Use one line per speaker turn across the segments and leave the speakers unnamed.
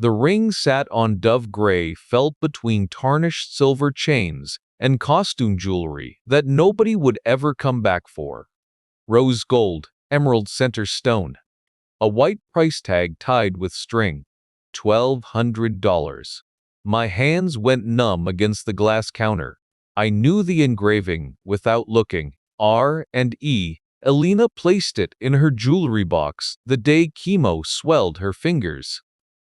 The ring sat on dove gray felt between tarnished silver chains and costume jewelry that nobody would ever come back for. Rose gold, emerald center stone. A white price tag tied with string. $1,200. My hands went numb against the glass counter. I knew the engraving without looking. R&E. Elena placed it in her jewelry box the day chemo swelled her fingers.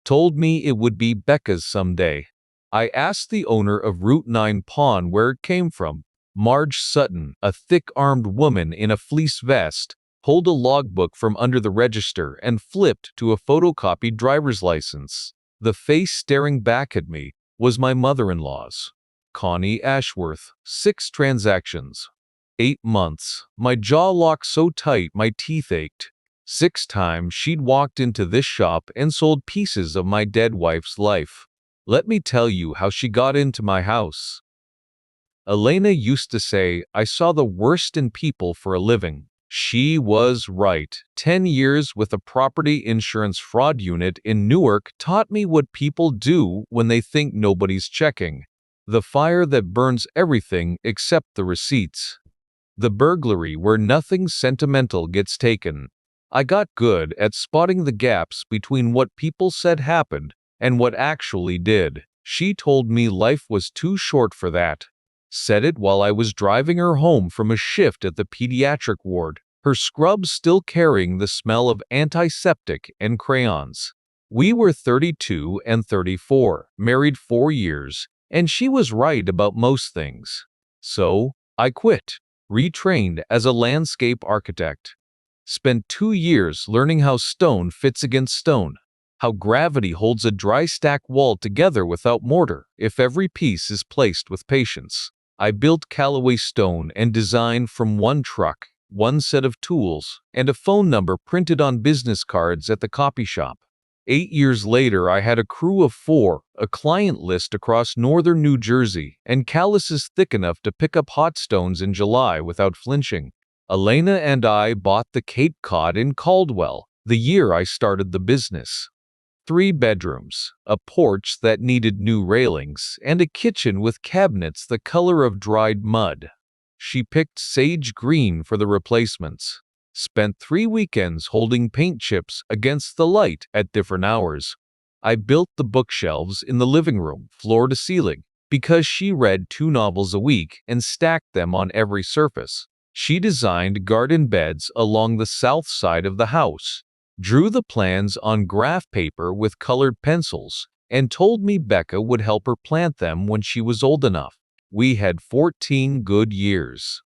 Told me it would be Becca's someday. I asked the owner of Route 9 Pawn where it came from. Marge Sutton, a thick-armed woman in a fleece vest, pulled a logbook from under the register and flipped to a photocopied driver's license. The face staring back at me was my mother-in-law's. Connie Ashworth, 6 transactions. 8 months. My jaw locked so tight my teeth ached. 6 times she'd walked into this shop and sold pieces of my dead wife's life. Let me tell you how she got into my house. Elena used to say I saw the worst in people for a living. She was right. 10 years with a property insurance fraud unit in Newark taught me what people do when they think nobody's checking. The fire that burns everything except the receipts. The burglary where nothing sentimental gets taken. I got good at spotting the gaps between what people said happened and what actually did. She told me life was too short for that. Said it while I was driving her home from a shift at the pediatric ward, her scrubs still carrying the smell of antiseptic and crayons. We were 32 and 34, married 4 years, and she was right about most things. So, I quit, retrained as a landscape architect. Spent 2 years learning how stone fits against stone, how gravity holds a dry stack wall together without mortar if every piece is placed with patience. I built Calloway stone and design from one truck, one set of tools, and a phone number printed on business cards at the copy shop. 8 years later, I had a crew of 4, a client list across northern New Jersey, and calluses thick enough to pick up hot stones in July without flinching. Elena and I bought the Cape Cod in Caldwell, the year I started the business. 3 bedrooms, a porch that needed new railings, and a kitchen with cabinets the color of dried mud. She picked sage green for the replacements. Spent 3 weekends holding paint chips against the light at different hours. I built the bookshelves in the living room, floor to ceiling, because she read 2 novels a week and stacked them on every surface. She designed garden beds along the south side of the house, drew the plans on graph paper with colored pencils, and told me Becca would help her plant them when she was old enough. We had 14 good years.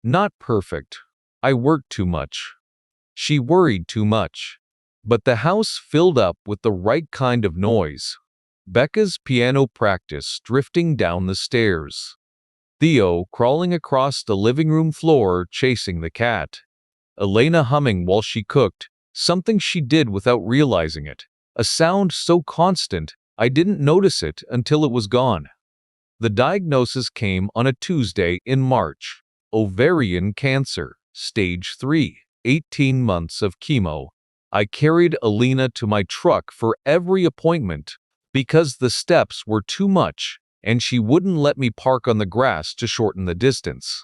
Not perfect. I worked too much. She worried too much. But the house filled up with the right kind of noise. Becca's piano practice drifting down the stairs. Theo crawling across the living room floor chasing the cat. Elena humming while she cooked, something she did without realizing it. A sound so constant, I didn't notice it until it was gone. The diagnosis came on a Tuesday in March. Ovarian cancer, stage 3, 18 months of chemo. I carried Elena to my truck for every appointment because the steps were too much, and she wouldn't let me park on the grass to shorten the distance.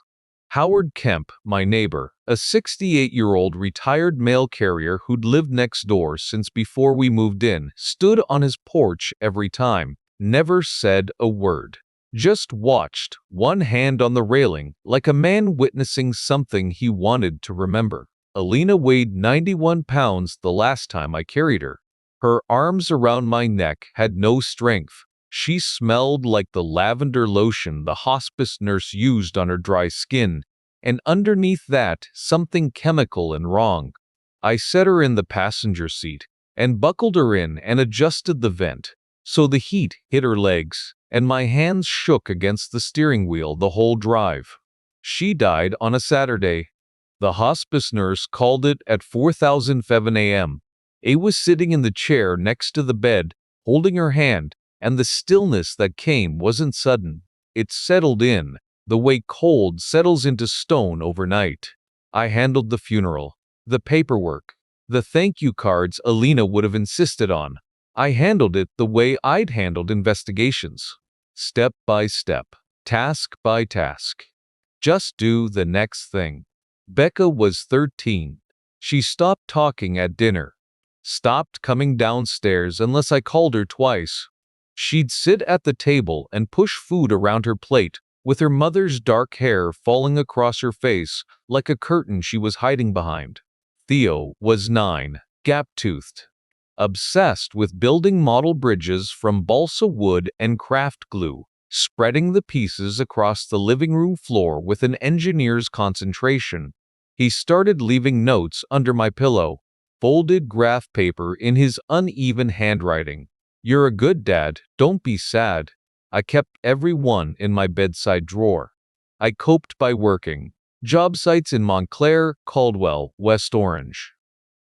Howard Kemp, my neighbor, a 68-year-old retired mail carrier who'd lived next door since before we moved in, stood on his porch every time, never said a word. Just watched, one hand on the railing, like a man witnessing something he wanted to remember. Elena weighed 91 pounds the last time I carried her. Her arms around my neck had no strength. She smelled like the lavender lotion the hospice nurse used on her dry skin, and underneath that, something chemical and wrong. I set her in the passenger seat, and buckled her in and adjusted the vent, so the heat hit her legs, and my hands shook against the steering wheel the whole drive. She died on a Saturday. The hospice nurse called it at 4:07 a.m. I was sitting in the chair next to the bed, holding her hand, and the stillness that came wasn't sudden. It settled in, the way cold settles into stone overnight. I handled the funeral, the paperwork, the thank you cards Elena would have insisted on. I handled it the way I'd handled investigations. Step by step, task by task. Just do the next thing. Becca was 13. She stopped talking at dinner. Stopped coming downstairs unless I called her twice. She'd sit at the table and push food around her plate, with her mother's dark hair falling across her face like a curtain she was hiding behind. Theo was 9, gap-toothed. Obsessed with building model bridges from balsa wood and craft glue, spreading the pieces across the living room floor with an engineer's concentration. He started leaving notes under my pillow, folded graph paper in his uneven handwriting. "You're a good dad, don't be sad." I kept every one in my bedside drawer. I coped by working. Job sites in Montclair, Caldwell, West Orange.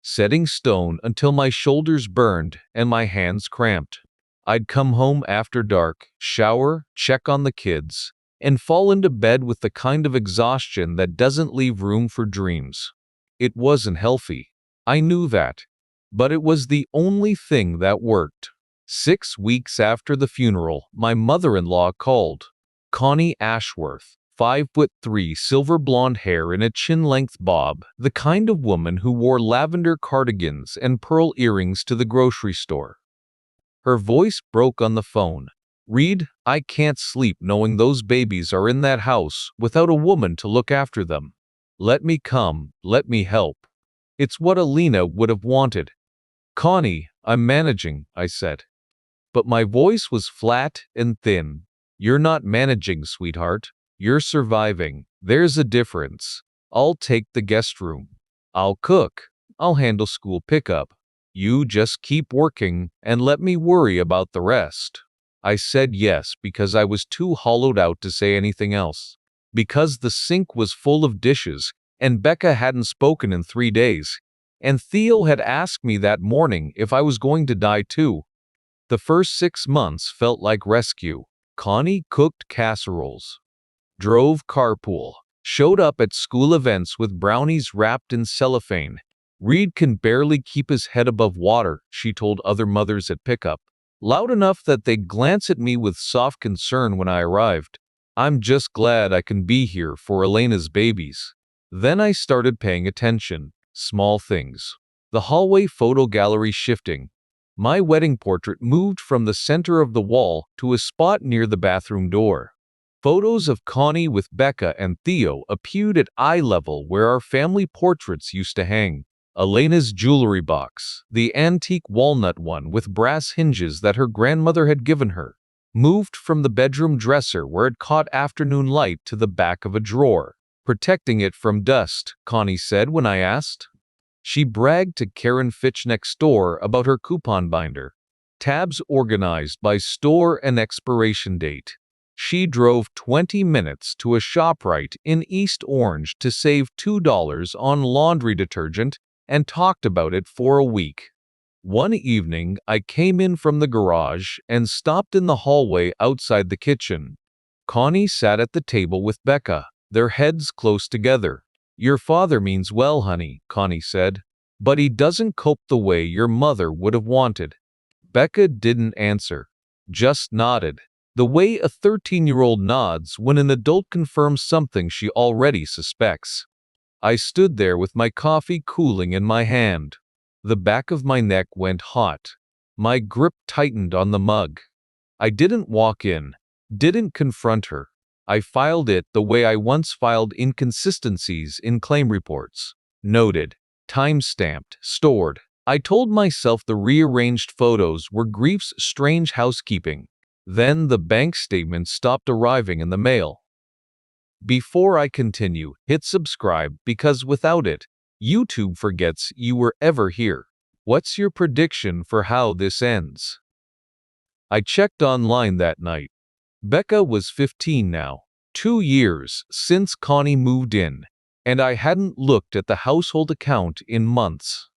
Setting stone until my shoulders burned and my hands cramped. I'd come home after dark, shower, check on the kids, and fall into bed with the kind of exhaustion that doesn't leave room for dreams. It wasn't healthy. I knew that. But it was the only thing that worked. 6 weeks after the funeral, my mother-in-law called. Connie Ashworth, 5'3", silver blonde hair in a chin-length bob, the kind of woman who wore lavender cardigans and pearl earrings to the grocery store. Her voice broke on the phone. "Reed, I can't sleep knowing those babies are in that house without a woman to look after them. Let me come, let me help." It's what Elena would have wanted. "Connie, I'm managing," I said. But my voice was flat and thin. "You're not managing, sweetheart. You're surviving. There's a difference. I'll take the guest room. I'll cook. I'll handle school pickup. You just keep working and let me worry about the rest." I said yes because I was too hollowed out to say anything else. Because the sink was full of dishes, and Becca hadn't spoken in 3 days, and Theo had asked me that morning if I was going to die too. The first 6 months felt like rescue. Connie cooked casseroles, drove carpool, showed up at school events with brownies wrapped in cellophane. "Reed can barely keep his head above water," she told other mothers at pickup, loud enough that they'd glance at me with soft concern when I arrived. "I'm just glad I can be here for Elena's babies." Then I started paying attention. Small things. The hallway photo gallery shifting. My wedding portrait moved from the center of the wall to a spot near the bathroom door. Photos of Connie with Becca and Theo appeared at eye level where our family portraits used to hang. Elena's jewelry box, the antique walnut one with brass hinges that her grandmother had given her, moved from the bedroom dresser where it caught afternoon light to the back of a drawer, protecting it from dust, Connie said when I asked. She bragged to Karen Fitch next door about her coupon binder. Tabs organized by store and expiration date. She drove 20 minutes to a ShopRite in East Orange to save $2 on laundry detergent and talked about it for a week. One evening, I came in from the garage and stopped in the hallway outside the kitchen. Connie sat at the table with Becca, their heads close together. "Your father means well, honey," Connie said, "but he doesn't cope the way your mother would have wanted." Becca didn't answer, just nodded, the way a 13-year-old nods when an adult confirms something she already suspects. I stood there with my coffee cooling in my hand. The back of my neck went hot. My grip tightened on the mug. I didn't walk in, didn't confront her. I filed it the way I once filed inconsistencies in claim reports. Noted, time-stamped, stored. I told myself the rearranged photos were grief's strange housekeeping. Then the bank statement stopped arriving in the mail. Before I continue, hit subscribe because without it, YouTube forgets you were ever here. What's your prediction for how this ends? I checked online that night. Becca was 15 now, 2 years since Connie moved in, and I hadn't looked at the household account in months.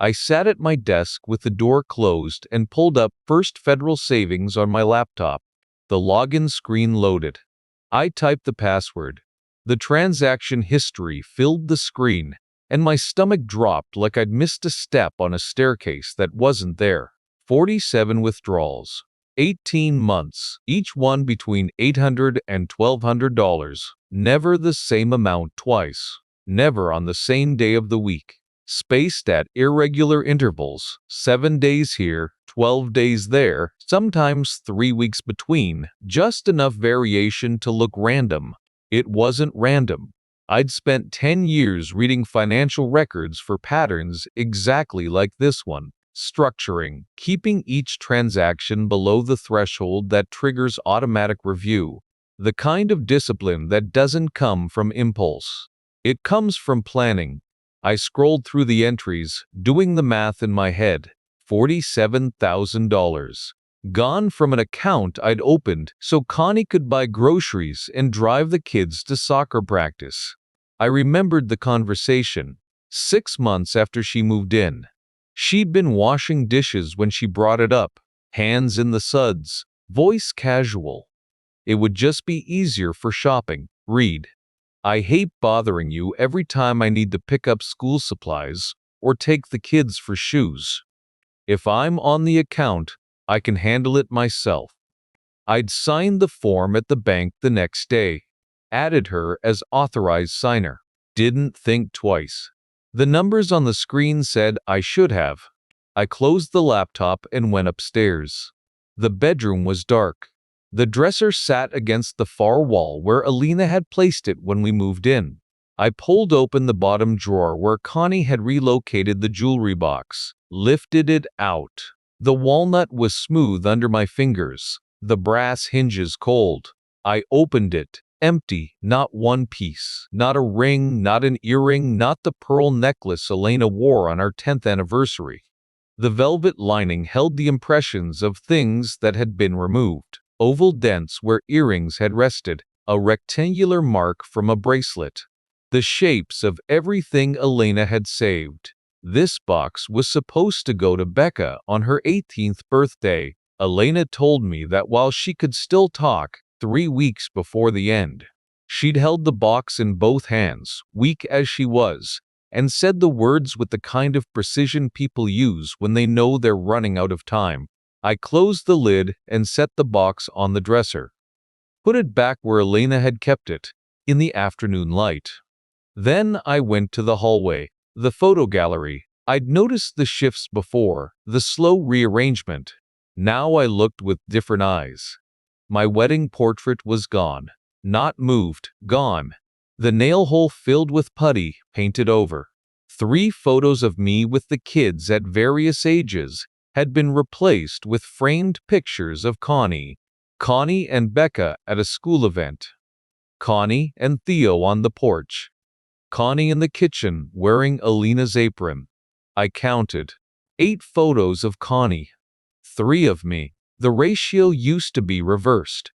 I sat at my desk with the door closed and pulled up First Federal Savings on my laptop. The login screen loaded. I typed the password. The transaction history filled the screen, and my stomach dropped like I'd missed a step on a staircase that wasn't there. 47 withdrawals. 18 months, each one between $800 and $1,200. Never the same amount twice. Never on the same day of the week. Spaced at irregular intervals, 7 days here, 12 days there, sometimes 3 weeks between, just enough variation to look random. It wasn't random. I'd spent 10 years reading financial records for patterns exactly like this one, structuring, keeping each transaction below the threshold that triggers automatic review, the kind of discipline that doesn't come from impulse. It comes from planning. I scrolled through the entries, doing the math in my head. $47,000. Gone from an account I'd opened so Connie could buy groceries and drive the kids to soccer practice. I remembered the conversation. 6 months after she moved in. She'd been washing dishes when she brought it up. Hands in the suds. Voice casual. It would just be easier for shopping. Read. I hate bothering you every time I need to pick up school supplies or take the kids for shoes. If I'm on the account, I can handle it myself. I'd signed the form at the bank the next day. Added her as authorized signer. Didn't think twice. The numbers on the screen said I should have. I closed the laptop and went upstairs. The bedroom was dark. The dresser sat against the far wall where Elena had placed it when we moved in. I pulled open the bottom drawer where Connie had relocated the jewelry box, lifted it out. The walnut was smooth under my fingers, the brass hinges cold. I opened it, empty, not one piece, not a ring, not an earring, not the pearl necklace Elena wore on our 10th anniversary. The velvet lining held the impressions of things that had been removed. Oval dents where earrings had rested, a rectangular mark from a bracelet. The shapes of everything Elena had saved. This box was supposed to go to Becca on her 18th birthday. Elena told me that while she could still talk, 3 weeks before the end. She'd held the box in both hands, weak as she was, and said the words with the kind of precision people use when they know they're running out of time. I closed the lid and set the box on the dresser. Put it back where Elena had kept it, in the afternoon light. Then I went to the hallway, the photo gallery. I'd noticed the shifts before, the slow rearrangement. Now I looked with different eyes. My wedding portrait was gone. Not moved, gone. The nail hole filled with putty, painted over. 3 photos of me with the kids at various ages had been replaced with framed pictures of Connie and Becca at a school event, Connie and Theo on the porch, Connie in the kitchen wearing Elena's apron. I counted 8 photos of Connie, 3 of me. The ratio used to be reversed.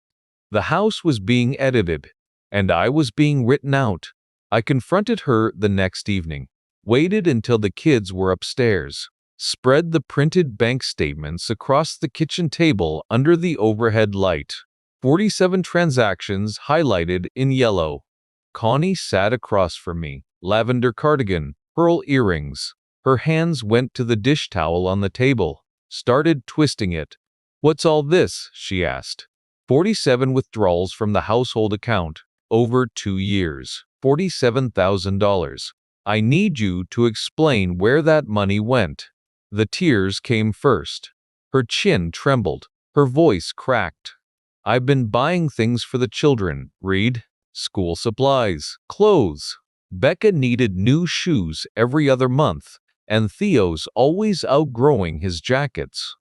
The house was being edited, and I was being written out. I confronted her the next evening, waited until the kids were upstairs. Spread the printed bank statements across the kitchen table under the overhead light. 47 transactions highlighted in yellow. Connie sat across from me. Lavender cardigan, pearl earrings. Her hands went to the dish towel on the table, started twisting it. "What's all this?" she asked. 47 withdrawals from the household account. Over 2 years. $47,000. I need you to explain where that money went. The tears came first. Her chin trembled. Her voice cracked. "I've been buying things for the children. Read. School supplies. Clothes. Becca needed new shoes every other month, and Theo's always outgrowing his jackets.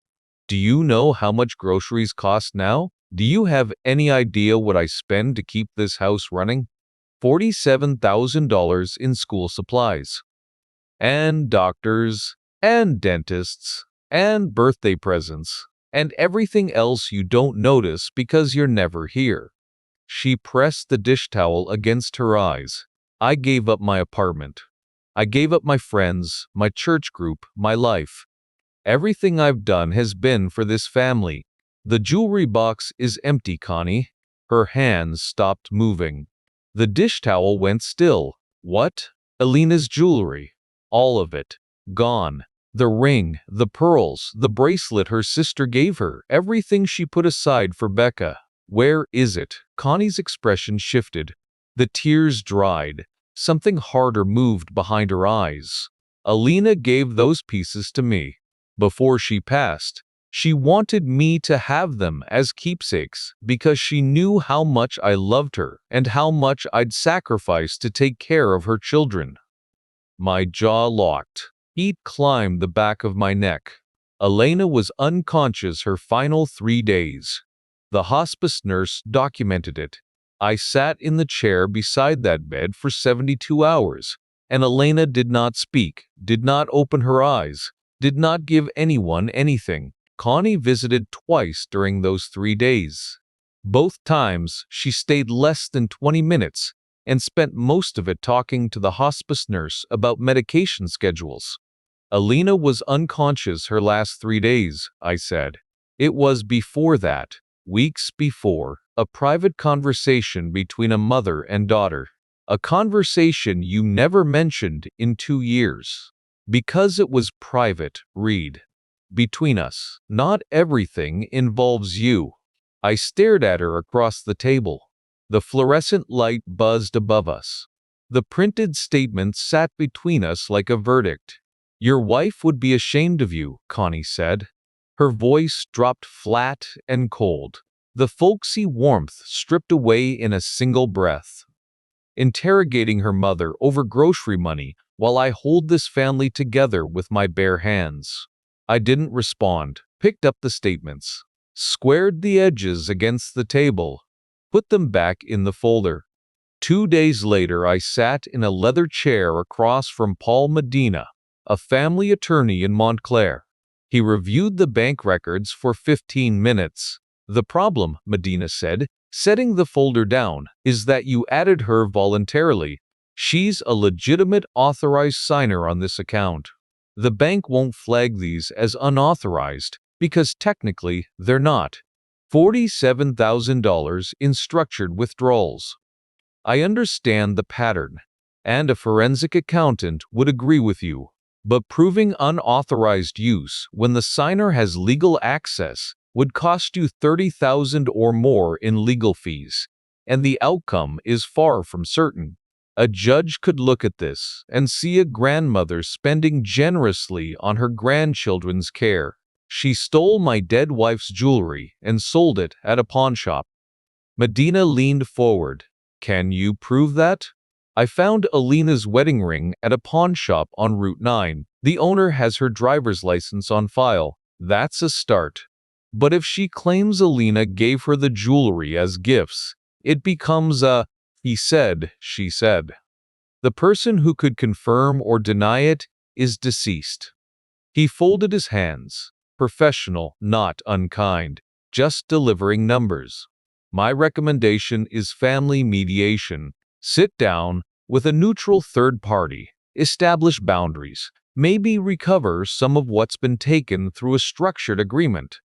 Do you know how much groceries cost now? Do you have any idea what I spend to keep this house running? $47,000 in school supplies. And doctors, and dentists, and birthday presents, and everything else you don't notice because you're never here." She pressed the dish towel against her eyes. I gave up my apartment. I gave up my friends, my church group, my life. Everything I've done has been for this family. The jewelry box is empty, Connie. Her hands stopped moving. The dish towel went still. What? Elena's jewelry. All of it. Gone. The ring, the pearls, the bracelet her sister gave her, everything she put aside for Becca. Where is it? Connie's expression shifted. The tears dried. Something harder moved behind her eyes. Elena gave those pieces to me. Before she passed, she wanted me to have them as keepsakes because she knew how much I loved her and how much I'd sacrifice to take care of her children. My jaw locked. Heat climbed the back of my neck. Elena was unconscious her final 3 days. The hospice nurse documented it. I sat in the chair beside that bed for 72 hours, and Elena did not speak, did not open her eyes, did not give anyone anything. Connie visited twice during those 3 days. Both times, she stayed less than 20 minutes and spent most of it talking to the hospice nurse about medication schedules. Elena was unconscious her last 3 days, I said. It was before that, weeks before, a private conversation between a mother and daughter. A conversation you never mentioned in 2 years. Because it was private, read. Between us, not everything involves you. I stared at her across the table. The fluorescent light buzzed above us. The printed statement sat between us like a verdict. Your wife would be ashamed of you, Connie said. Her voice dropped flat and cold. The folksy warmth stripped away in a single breath. Interrogating her mother over grocery money while I hold this family together with my bare hands. I didn't respond, picked up the statements, squared the edges against the table, put them back in the folder. 2 days later, I sat in a leather chair across from Paul Medina, a family attorney in Montclair. He reviewed the bank records for 15 minutes. The problem, Medina said, setting the folder down, is that you added her voluntarily. She's a legitimate authorized signer on this account. The bank won't flag these as unauthorized because technically they're not. $47,000 in structured withdrawals. I understand the pattern, and a forensic accountant would agree with you, but proving unauthorized use when the signer has legal access would cost you $30,000 or more in legal fees, and the outcome is far from certain. A judge could look at this and see a grandmother spending generously on her grandchildren's care. She stole my dead wife's jewelry and sold it at a pawnshop. Medina leaned forward. Can you prove that? I found Elena's wedding ring at a pawnshop on Route 9. The owner has her driver's license on file. That's a start. But if she claims Elena gave her the jewelry as gifts, it becomes a he said, she said. The person who could confirm or deny it is deceased. He folded his hands. Professional, not unkind, just delivering numbers. My recommendation is family mediation. Sit down with a neutral third party, establish boundaries, maybe recover some of what's been taken through a structured agreement.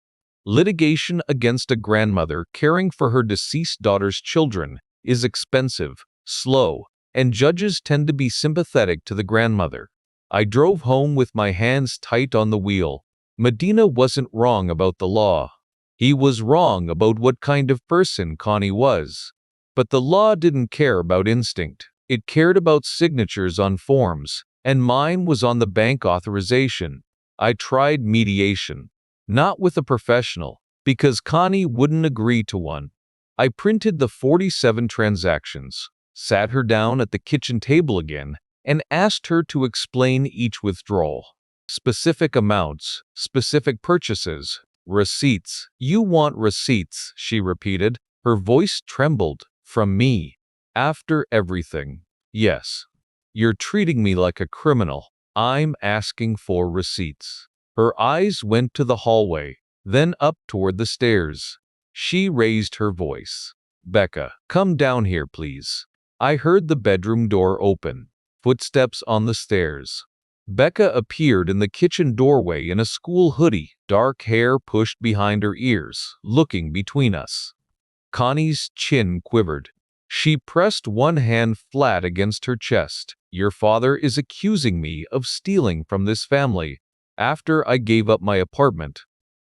Litigation against a grandmother caring for her deceased daughter's children is expensive, slow, and judges tend to be sympathetic to the grandmother. I drove home with my hands tight on the wheel. Medina wasn't wrong about the law. He was wrong about what kind of person Connie was. But the law didn't care about instinct. It cared about signatures on forms, and mine was on the bank authorization. I tried mediation. Not with a professional, because Connie wouldn't agree to one. I printed the 47 transactions, sat her down at the kitchen table again, and asked her to explain each withdrawal. Specific amounts, specific purchases, receipts. You want receipts, she repeated. Her voice trembled. From me. After everything. Yes. You're treating me like a criminal. I'm asking for receipts. Her eyes went to the hallway, then up toward the stairs. She raised her voice. Becca, come down here, please. I heard the bedroom door open. Footsteps on the stairs. Becca appeared in the kitchen doorway in a school hoodie, dark hair pushed behind her ears, looking between us. Connie's chin quivered. She pressed one hand flat against her chest. Your father is accusing me of stealing from this family. After I gave up my apartment.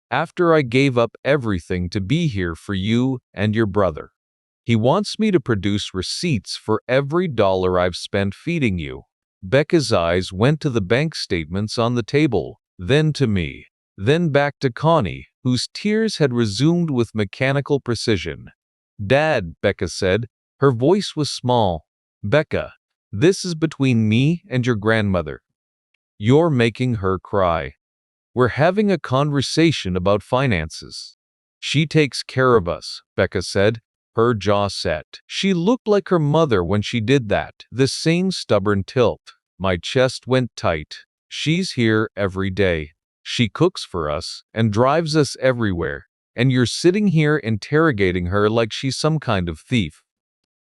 After I gave up everything to be here for you and your brother. He wants me to produce receipts for every dollar I've spent feeding you. Becca's eyes went to the bank statements on the table, then to me, then back to Connie, whose tears had resumed with mechanical precision. Dad, Becca said. Her voice was small. Becca, this is between me and your grandmother. You're making her cry. We're having a conversation about finances. She takes care of us, Becca said, her jaw set. She looked like her mother when she did that, the same stubborn tilt. My chest went tight. She's here every day. She cooks for us and drives us everywhere, and you're sitting here interrogating her like she's some kind of thief.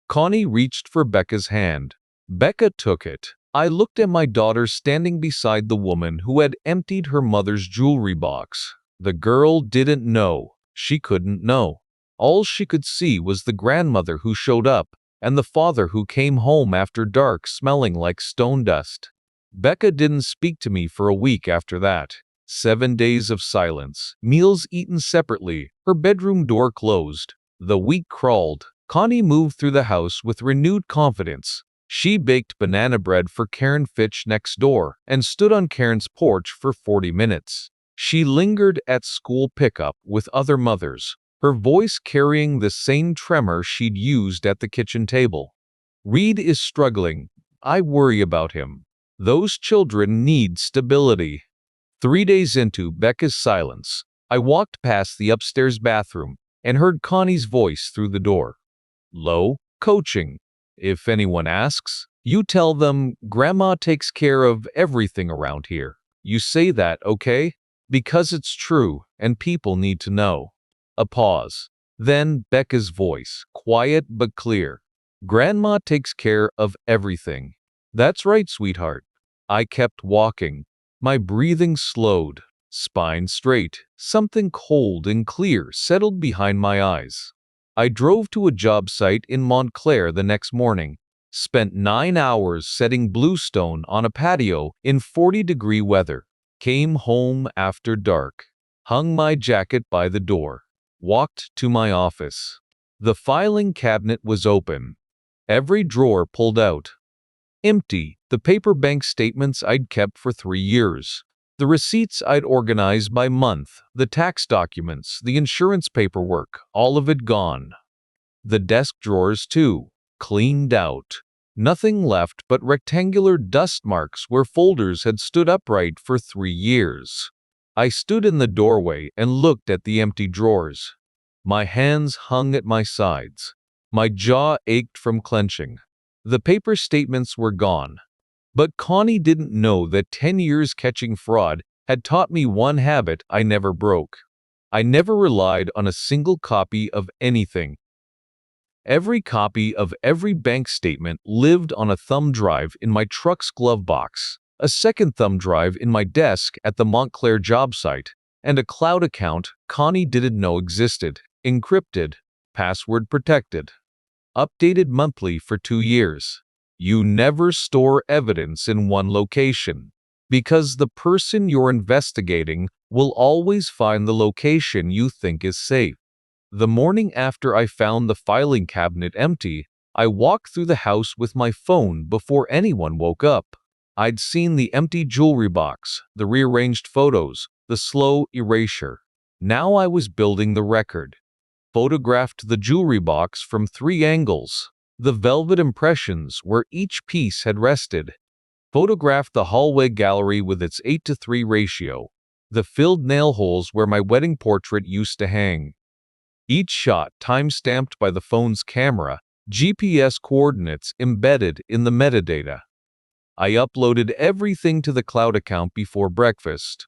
Connie reached for Becca's hand. Becca took it. I looked at my daughter standing beside the woman who had emptied her mother's jewelry box. The girl didn't know. She couldn't know. All she could see was the grandmother who showed up, and the father who came home after dark smelling like stone dust. Becca didn't speak to me for a week after that. 7 days of silence, meals eaten separately, her bedroom door closed. The week crawled. Connie moved through the house with renewed confidence. She baked banana bread for Karen Fitch next door and stood on Karen's porch for 40 minutes. She lingered at school pickup with other mothers, her voice carrying the same tremor she'd used at the kitchen table. Reed is struggling. I worry about him. Those children need stability. 3 days into Becca's silence, I walked past the upstairs bathroom and heard Connie's voice through the door. Low, coaching. If anyone asks, you tell them Grandma takes care of everything around here. You say that, okay? Because it's true, and people need to know. A pause. Then Becca's voice, quiet but clear. Grandma takes care of everything. That's right, sweetheart. I kept walking. My breathing slowed, spine straight. Something cold and clear settled behind my eyes. I drove to a job site in Montclair the next morning, spent 9 hours setting bluestone on a patio in 40-degree weather, came home after dark, hung my jacket by the door, walked to my office. The filing cabinet was open, every drawer pulled out. Empty, the paper bank statements I'd kept for 3 years. The receipts I'd organized by month, the tax documents, the insurance paperwork, all of it gone. The desk drawers, too, cleaned out. Nothing left but rectangular dust marks where folders had stood upright for 3 years. I stood in the doorway and looked at the empty drawers. My hands hung at my sides. My jaw ached from clenching. The paper statements were gone. But Connie didn't know that 10 years catching fraud had taught me one habit I never broke. I never relied on a single copy of anything. Every copy of every bank statement lived on a thumb drive in my truck's glove box, a second thumb drive in my desk at the Montclair job site, and a cloud account Connie didn't know existed, encrypted, password protected, updated monthly for 2 years. You never store evidence in one location, because the person you're investigating will always find the location you think is safe. The morning after I found the filing cabinet empty, I walked through the house with my phone before anyone woke up. I'd seen the empty jewelry box, the rearranged photos, the slow erasure. Now I was building the record. Photographed the jewelry box from 3 angles. The velvet impressions where each piece had rested. Photographed the hallway gallery with its 8:3 ratio. The filled nail holes where my wedding portrait used to hang. Each shot time-stamped by the phone's camera, GPS coordinates embedded in the metadata. I uploaded everything to the cloud account before breakfast.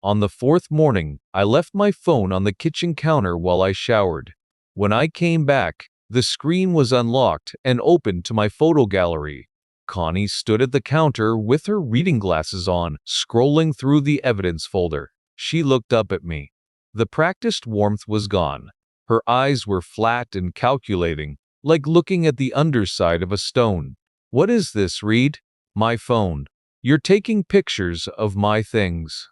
On the 4th morning, I left my phone on the kitchen counter while I showered. When I came back, the screen was unlocked and open to my photo gallery. Connie stood at the counter with her reading glasses on, scrolling through the evidence folder. She looked up at me. The practiced warmth was gone. Her eyes were flat and calculating, like looking at the underside of a stone. What is this, Reed? My phone. You're taking pictures of my things.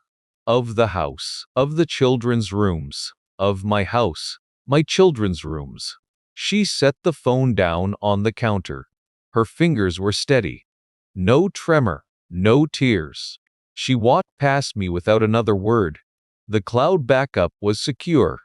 Of the house, of the children's rooms, of my house, my children's rooms. She set the phone down on the counter. Her fingers were steady. No tremor, no tears. She walked past me without another word. The cloud backup was secure.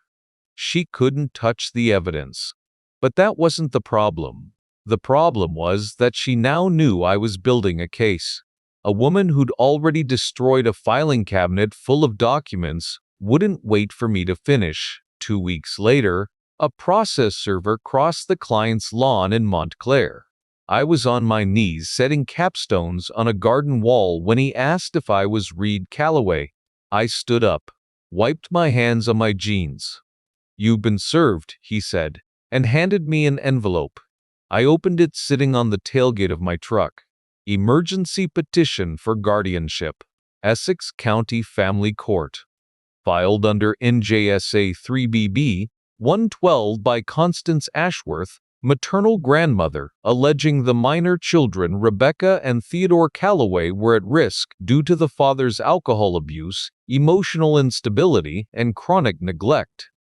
She couldn't touch the evidence. But that wasn't the problem. The problem was that she now knew I was building a case. A woman who'd already destroyed a filing cabinet full of documents wouldn't wait for me to finish. 2 weeks later, a process server crossed the client's lawn in Montclair. I was on my knees setting capstones on a garden wall when he asked if I was Reed Calloway. I stood up, wiped my hands on my jeans. "You've been served," he said, and handed me an envelope. I opened it sitting on the tailgate of my truck. Emergency petition for guardianship. Essex County Family Court. Filed under NJSA 3BB 112 by Constance Ashworth, maternal grandmother, alleging the minor children Rebecca and Theodore Calloway were at risk due to the father's alcohol abuse, emotional instability, and chronic neglect.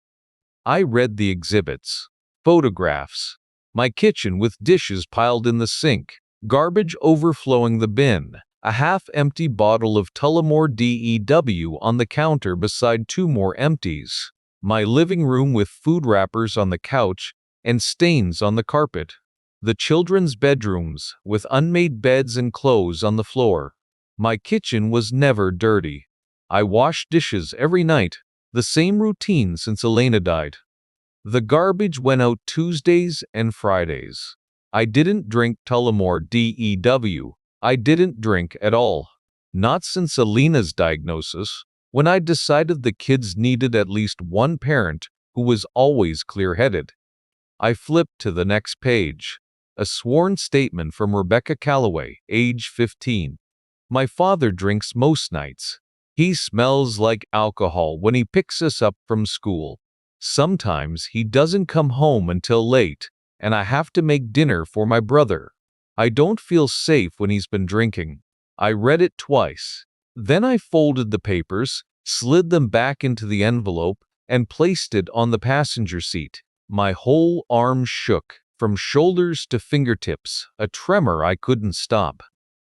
I read the exhibits. Photographs. My kitchen with dishes piled in the sink, garbage overflowing the bin, a half-empty bottle of Tullamore DEW on the counter beside 2 more empties, my living room with food wrappers on the couch and stains on the carpet, the children's bedrooms with unmade beds and clothes on the floor. My kitchen was never dirty. I washed dishes every night, the same routine since Elena died. The garbage went out Tuesdays and Fridays. I didn't drink Tullamore DEW. I didn't drink at all. Not since Elena's diagnosis, when I decided the kids needed at least one parent who was always clear-headed. I flipped to the next page. A sworn statement from Rebecca Calloway, age 15. "My father drinks most nights. He smells like alcohol when he picks us up from school. Sometimes he doesn't come home until late, and I have to make dinner for my brother. I don't feel safe when he's been drinking." I read it twice. Then I folded the papers, slid them back into the envelope, and placed it on the passenger seat. My whole arm shook, from shoulders to fingertips, a tremor I couldn't stop.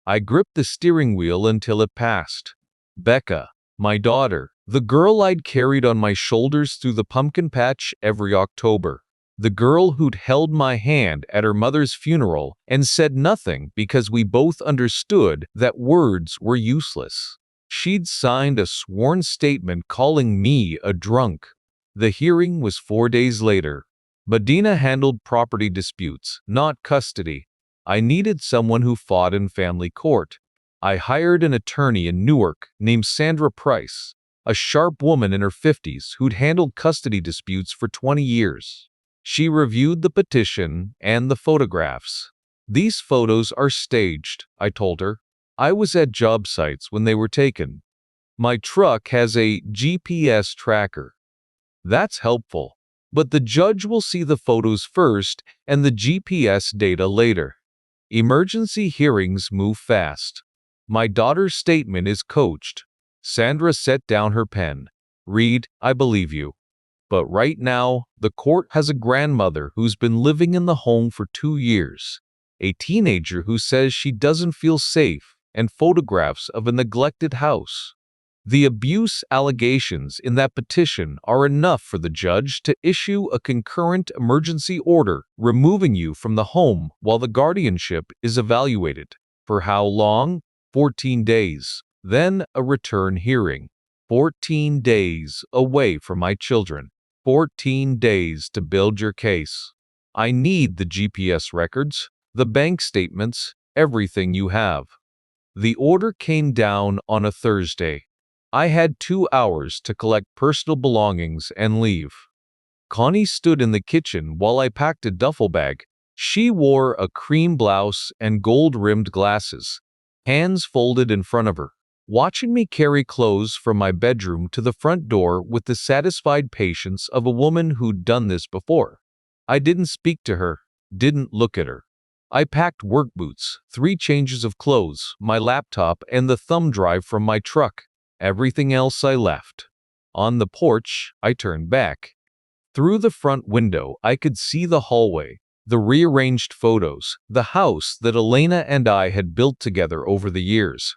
I gripped the steering wheel until it passed. Becca, my daughter, the girl I'd carried on my shoulders through the pumpkin patch every October. The girl who'd held my hand at her mother's funeral and said nothing because we both understood that words were useless. She'd signed a sworn statement calling me a drunk. The hearing was 4 days later. Medina handled property disputes, not custody. I needed someone who fought in family court. I hired an attorney in Newark named Sandra Price, a sharp woman in her 50s who'd handled custody disputes for 20 years. She reviewed the petition and the photographs. "These photos are staged," I told her. "I was at job sites when they were taken. My truck has a GPS tracker." "That's helpful. But the judge will see the photos first and the GPS data later. Emergency hearings move fast. My daughter's statement is coached." Sandra set down her pen. "Reed, I believe you. But right now, the court has a grandmother who's been living in the home for 2 years, a teenager who says she doesn't feel safe, and photographs of a neglected house. The abuse allegations in that petition are enough for the judge to issue a concurrent emergency order removing you from the home while the guardianship is evaluated. For how long? 14 days. Then a return hearing. 14 days away from my children. 14 days to build your case. I need the GPS records, the bank statements, everything you have." The order came down on a Thursday. I had 2 hours to collect personal belongings and leave. Connie stood in the kitchen while I packed a duffel bag. She wore a cream blouse and gold-rimmed glasses, hands folded in front of her, watching me carry clothes from my bedroom to the front door with the satisfied patience of a woman who'd done this before. I didn't speak to her, didn't look at her. I packed work boots, 3 changes of clothes, my laptop, and the thumb drive from my truck, Everything else I left. On the porch, I turned back. Through the front window, I could see the hallway, the rearranged photos, the house that Elena and I had built together over the years.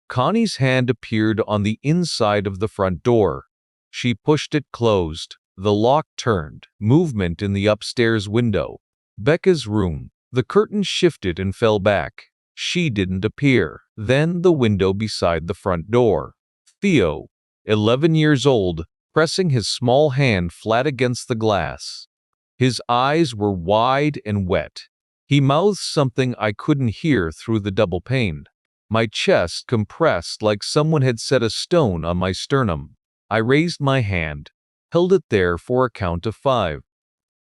Connie's hand appeared on the inside of the front door. She pushed it closed. The lock turned. Movement in the upstairs window. Becca's room. The curtain shifted and fell back. She didn't appear. Then the window beside the front door. Theo, 11 years old, pressing his small hand flat against the glass. His eyes were wide and wet. He mouthed something I couldn't hear through the double pane. My chest compressed like someone had set a stone on my sternum. I raised my hand, held it there for a count of 5.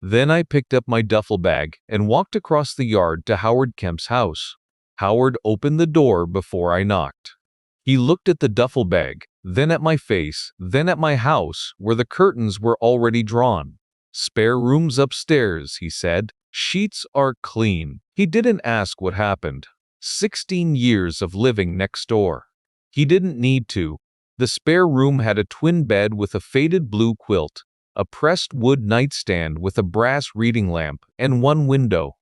Then I picked up my duffel bag and walked across the yard to Howard Kemp's house. Howard opened the door before I knocked. He looked at the duffel bag, then at my face, then at my house, where the curtains were already drawn. "Spare rooms upstairs," he said. "Sheets are clean." He didn't ask what happened. 16 years of living next door. He didn't need to. The spare room had a twin bed with a faded blue quilt, a pressed wood nightstand with a brass reading lamp, and one window.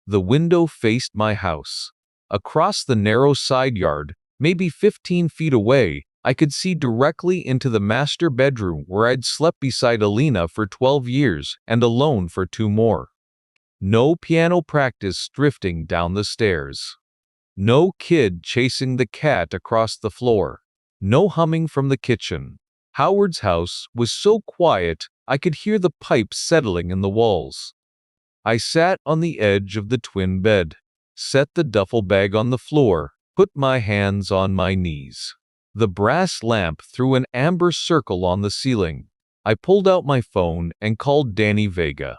The window faced my house. Across the narrow side yard, maybe 15 feet away, I could see directly into the master bedroom where I'd slept beside Elena for 12 years and alone for 2 more. No piano practice drifting down the stairs. No kid chasing the cat across the floor. No humming from the kitchen. Howard's house was so quiet I could hear the pipes settling in the walls. I sat on the edge of the twin bed, set the duffel bag on the floor, put my hands on my knees. The brass lamp threw an amber circle on the ceiling. I pulled out my phone and called Danny Vega,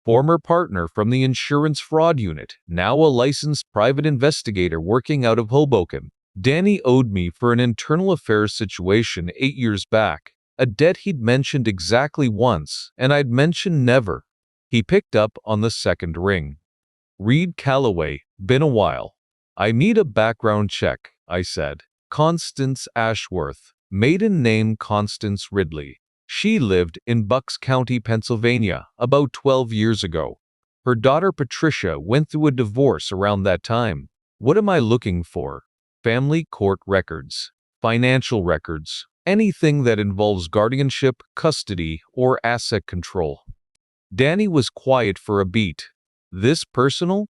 former partner from the insurance fraud unit, now a licensed private investigator working out of Hoboken. Danny owed me for an internal affairs situation 8 years back, a debt he'd mentioned exactly once, and I'd mentioned never. He picked up on the second ring. "Reed Calloway, been a while. I need a background check," I said. "Constance Ashworth, maiden name Constance Ridley. She lived in Bucks County, Pennsylvania, about 12 years ago. Her daughter Patricia went through a divorce around that time. What am I looking for? Family court records, financial records, anything that involves guardianship, custody, or asset control." Danny was quiet for a beat. "This personal?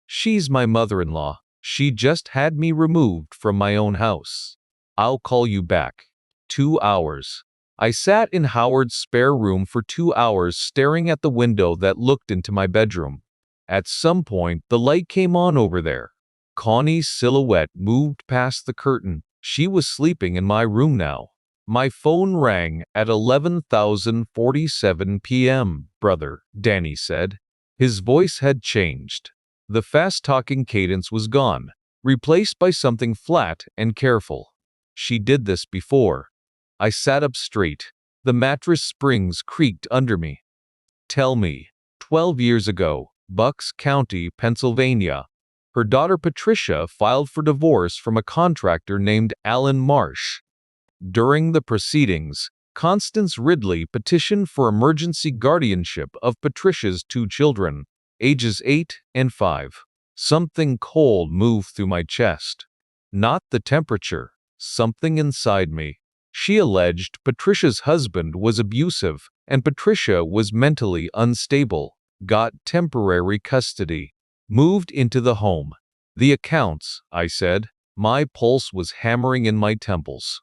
She's my mother-in-law. She just had me removed from my own house. I'll call you back." 2 hours. I sat in Howard's spare room for 2 hours staring at the window that looked into my bedroom. At some point, the light came on over there. Connie's silhouette moved past the curtain. She was sleeping in my room now. My phone rang at 11:47 p.m. "Brother," Danny said. His voice had changed. The fast-talking cadence was gone, replaced by something flat and careful. She did this before. I sat up straight. The mattress springs creaked under me. "Tell me." 12 years ago, Bucks County, Pennsylvania. Her daughter Patricia filed for divorce from a contractor named Alan Marsh. During the proceedings, Constance Ridley petitioned for emergency guardianship of Patricia's 2 children, ages 8 and 5. Something cold moved through my chest. Not the temperature, something inside me. She alleged Patricia's husband was abusive, and Patricia was mentally unstable, got temporary custody, moved into the home. "The accounts," I said. My pulse was hammering in my temples.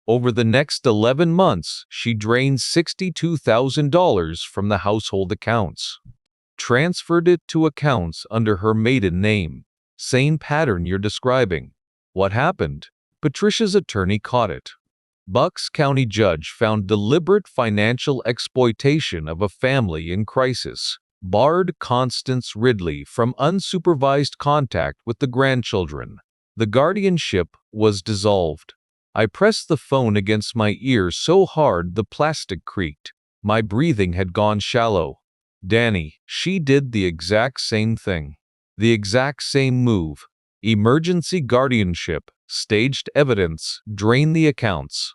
Over the next 11 months, she drained $62,000 from the household accounts. Transferred it to accounts under her maiden name. Same pattern you're describing. What happened? Patricia's attorney caught it. Bucks County judge found deliberate financial exploitation of a family in crisis. Barred Constance Ridley from unsupervised contact with the grandchildren. The guardianship was dissolved. I pressed the phone against my ear so hard the plastic creaked. My breathing had gone shallow. "Danny, she did the exact same thing. The exact same move. Emergency guardianship, staged evidence, drain the accounts.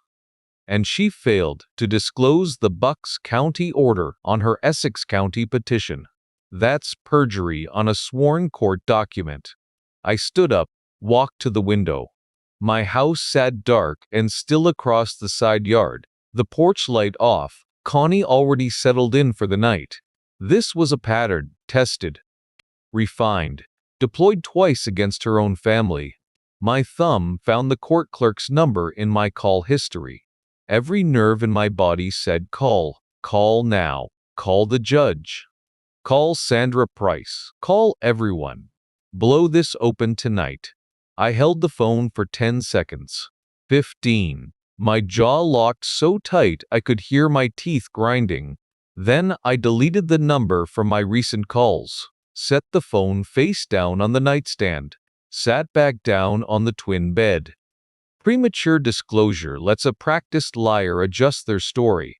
And she failed to disclose the Bucks County order on her Essex County petition. That's perjury on a sworn court document. I stood up, walked to the window. My house sat dark and still across the side yard, the porch light off, Connie already settled in for the night. This was a pattern, tested, refined, deployed twice against her own family. My thumb found the court clerk's number in my call history. Every nerve in my body said call now, call the judge. Call Sandra Price, call everyone. Blow this open tonight. I held the phone for 10 seconds. 15. My jaw locked so tight I could hear my teeth grinding. Then I deleted the number from my recent calls, set the phone face down on the nightstand, sat back down on the twin bed. Premature disclosure lets a practiced liar adjust their story.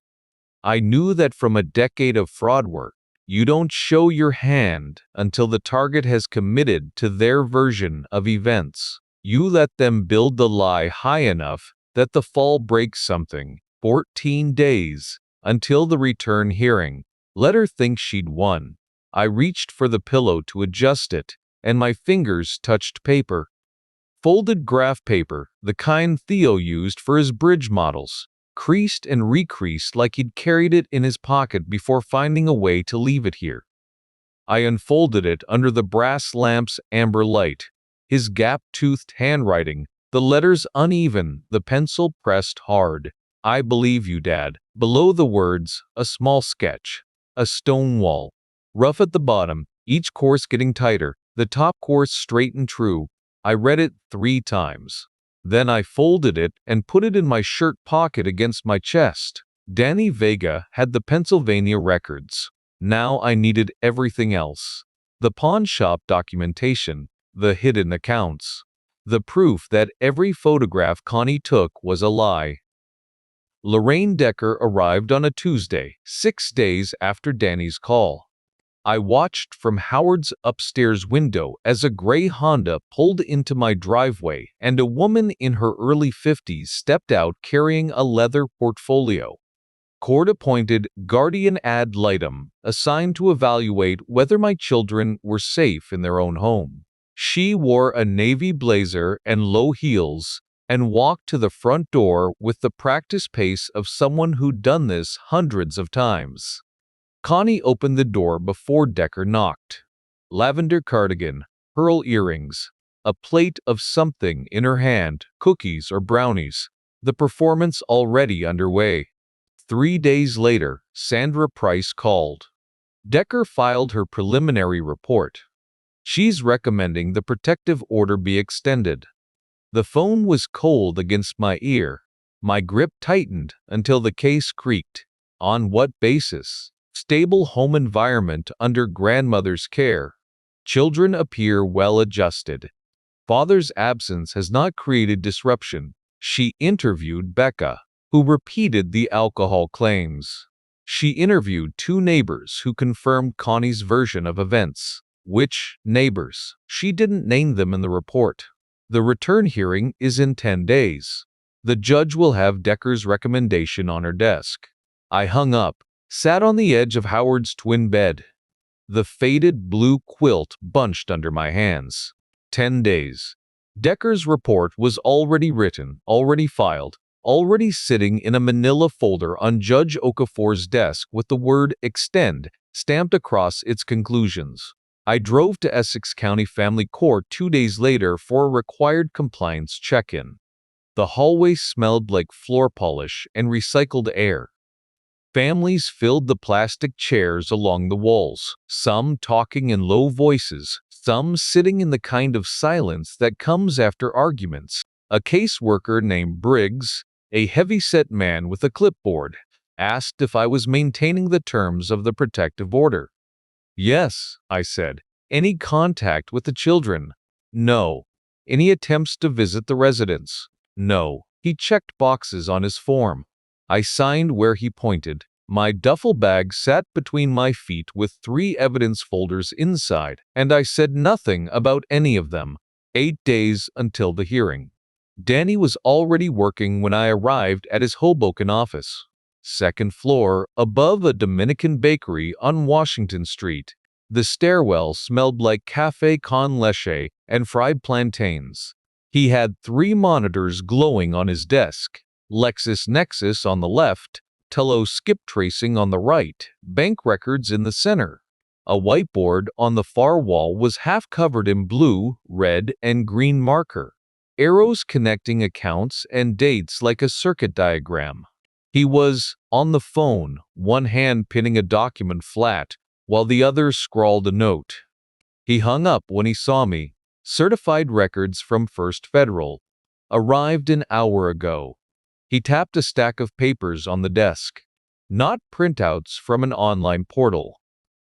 I knew that from a decade of fraud work. You don't show your hand until the target has committed to their version of events. You let them build the lie high enough that the fall breaks something. 14 days until the return hearing. Let her think she'd won. I reached for the pillow to adjust it, and my fingers touched paper. Folded graph paper, the kind Theo used for his bridge models. Creased and recreased like he'd carried it in his pocket before finding a way to leave it here. I unfolded it under the brass lamp's amber light. His gap-toothed handwriting, the letters uneven, the pencil pressed hard. I believe you, Dad. Below the words, a small sketch. A stone wall. Rough at the bottom, each course getting tighter, the top course straight and true. I read it 3 times. Then I folded it and put it in my shirt pocket against my chest. Danny Vega had the Pennsylvania records. Now I needed everything else. The pawn shop documentation, the hidden accounts, the proof that every photograph Connie took was a lie. Lorraine Decker arrived on a Tuesday, 6 days after Danny's call. I watched from Howard's upstairs window as a gray Honda pulled into my driveway and a woman in her early 50s stepped out carrying a leather portfolio. Court-appointed guardian ad litem, assigned to evaluate whether my children were safe in their own home. She wore a navy blazer and low heels and walked to the front door with the practice pace of someone who'd done this hundreds of times. Connie opened the door before Decker knocked. Lavender cardigan, pearl earrings, a plate of something in her hand, cookies or brownies, the performance already underway. 3 days later, Sandra Price called. Decker filed her preliminary report. She's recommending the protective order be extended. The phone was cold against my ear. My grip tightened until the case creaked. On what basis? Stable home environment under grandmother's care. Children appear well adjusted. Father's absence has not created disruption. She interviewed Becca, who repeated the alcohol claims. She interviewed 2 neighbors who confirmed Connie's version of events. Which neighbors? She didn't name them in the report. The return hearing is in 10 days. The judge will have Decker's recommendation on her desk. I hung up, sat on the edge of Howard's twin bed. The faded blue quilt bunched under my hands. 10 days. Decker's report was already written, already filed, already sitting in a manila folder on Judge Okafor's desk with the word extend stamped across its conclusions. I drove to Essex County Family Court 2 days later for a required compliance check-in. The hallway smelled like floor polish and recycled air. Families filled the plastic chairs along the walls, some talking in low voices, some sitting in the kind of silence that comes after arguments. A caseworker named Briggs, a heavy-set man with a clipboard, asked if I was maintaining the terms of the protective order. Yes, I said. Any contact with the children? No. Any attempts to visit the residence? No. He checked boxes on his form. I signed where he pointed. My duffel bag sat between my feet with 3 evidence folders inside, and I said nothing about any of them. 8 days until the hearing. Danny was already working when I arrived at his Hoboken office. Second floor, above a Dominican bakery on Washington Street. The stairwell smelled like café con leche and fried plantains. He had 3 monitors glowing on his desk. LexisNexis on the left, Tello skip tracing on the right, bank records in the center. A whiteboard on the far wall was half covered in blue, red, and green marker. Arrows connecting accounts and dates like a circuit diagram. He was on the phone, one hand pinning a document flat, while the other scrawled a note. He hung up when he saw me. Certified records from First Federal. Arrived an hour ago. He tapped a stack of papers on the desk. Not printouts from an online portal.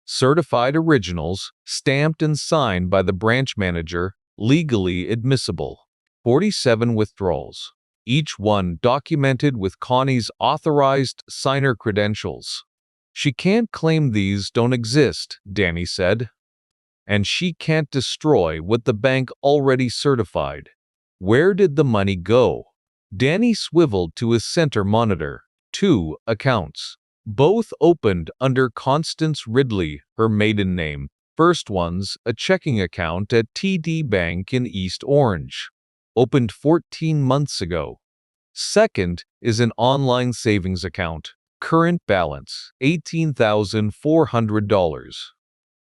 Certified originals, stamped and signed by the branch manager, legally admissible. 47 withdrawals. Each one documented with Connie's authorized signer credentials. She can't claim these don't exist, Danny said. And she can't destroy what the bank already certified. Where did the money go? Danny swiveled to his center monitor. 2 accounts. Both opened under Constance Ridley, her maiden name. First one's a checking account at TD Bank in East Orange. Opened 14 months ago. Second is an online savings account. Current balance, $18,400.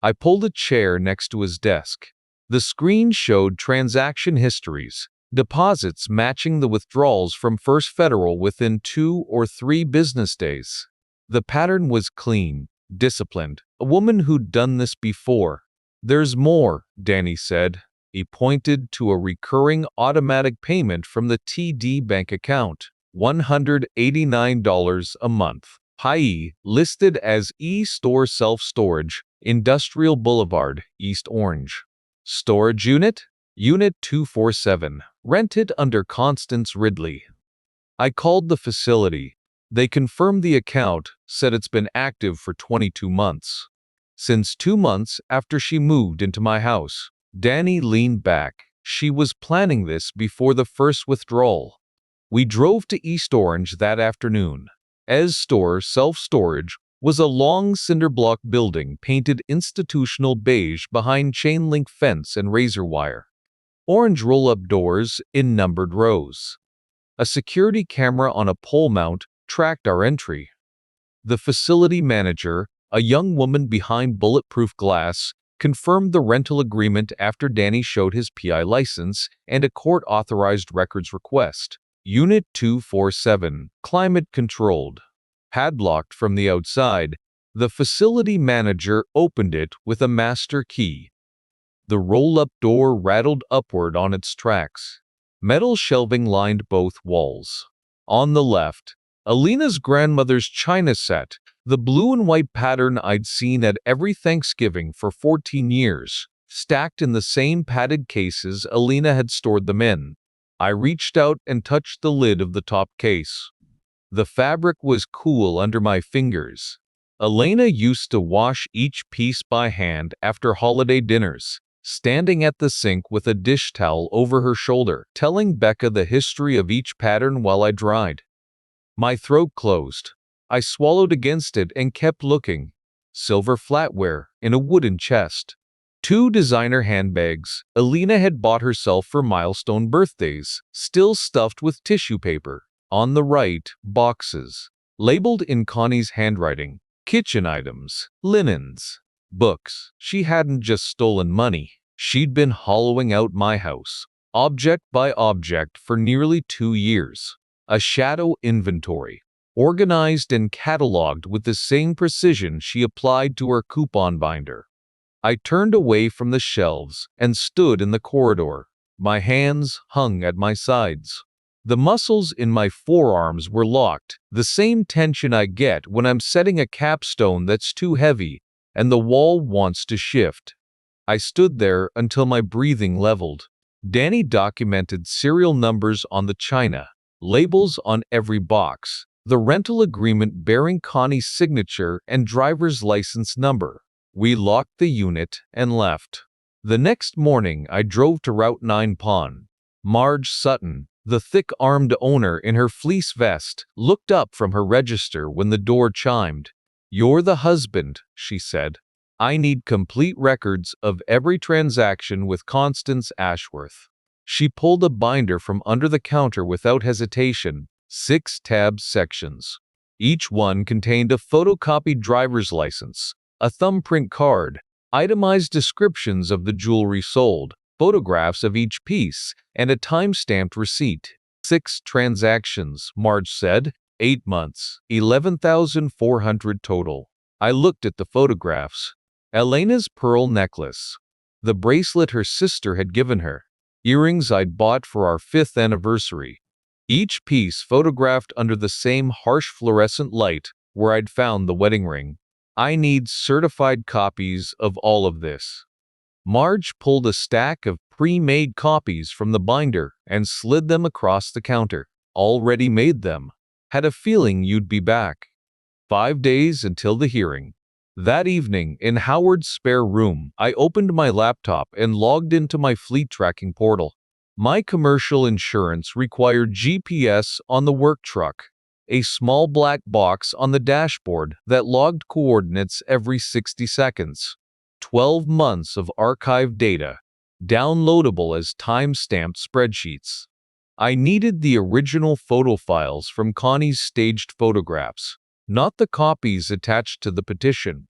I pulled a chair next to his desk. The screen showed transaction histories, deposits matching the withdrawals from First Federal within 2 or 3 business days. The pattern was clean, disciplined, a woman who'd done this before. There's more, Danny said. He pointed to a recurring automatic payment from the TD Bank account, $189 a month. PIE, listed as E-Store Self-Storage, Industrial Boulevard, East Orange. Storage unit? Unit 247, rented under Constance Ridley. I called the facility. They confirmed the account, said it's been active for 22 months. Since 2 months after she moved into my house. Danny leaned back. She was planning this before the first withdrawal. We drove to East Orange that afternoon. E-Store Self-Storage was a long cinder-block building painted institutional beige behind chain-link fence and razor wire. Orange roll-up doors in numbered rows. A security camera on a pole mount tracked our entry. The facility manager, a young woman behind bulletproof glass, confirmed the rental agreement after Danny showed his PI license and a court-authorized records request. Unit 247, climate-controlled. Padlocked from the outside, the facility manager opened it with a master key. The roll-up door rattled upward on its tracks. Metal shelving lined both walls. On the left, Elena's grandmother's china set, the blue and white pattern I'd seen at every Thanksgiving for 14 years, stacked in the same padded cases Elena had stored them in. I reached out and touched the lid of the top case. The fabric was cool under my fingers. Elena used to wash each piece by hand after holiday dinners, standing at the sink with a dish towel over her shoulder, telling Becca the history of each pattern while I dried. My throat closed. I swallowed against it and kept looking. Silver flatware in a wooden chest. 2 designer handbags Elena had bought herself for milestone birthdays, still stuffed with tissue paper. On the right, boxes, labeled in Connie's handwriting. Kitchen items, linens, books. She hadn't just stolen money. She'd been hollowing out my house, object by object, for nearly 2 years. A shadow inventory, organized and cataloged with the same precision she applied to her coupon binder. I turned away from the shelves and stood in the corridor. My hands hung at my sides. The muscles in my forearms were locked, the same tension I get when I'm setting a capstone that's too heavy and the wall wants to shift. I stood there until my breathing leveled. Danny documented serial numbers on the china, labels on every box, the rental agreement bearing Connie's signature and driver's license number. We locked the unit and left. The next morning I drove to Route 9 Pawn. Marge Sutton, The thick-armed owner in her fleece vest looked up from her register when the door chimed. "You're the husband," she said. "I need complete records of every transaction with Constance Ashworth." She pulled a binder from under the counter without hesitation, 6 tab sections. Each one contained a photocopied driver's license, a thumbprint card, itemized descriptions of the jewelry sold, photographs of each piece, and a time-stamped receipt. 6 transactions, Marge said. 8 months, 11,400 total. I looked at the photographs. Elena's pearl necklace. The bracelet her sister had given her. Earrings I'd bought for our 5th anniversary. Each piece photographed under the same harsh fluorescent light where I'd found the wedding ring. I need certified copies of all of this. Marge pulled a stack of pre-made copies from the binder and slid them across the counter. Already made them. Had a feeling you'd be back. 5 days until the hearing. That evening, in Howard's spare room, I opened my laptop and logged into my fleet tracking portal. My commercial insurance required GPS on the work truck, a small black box on the dashboard that logged coordinates every 60 seconds. 12 months of archived data, downloadable as time-stamped spreadsheets. I needed the original photo files from Connie's staged photographs, not the copies attached to the petition.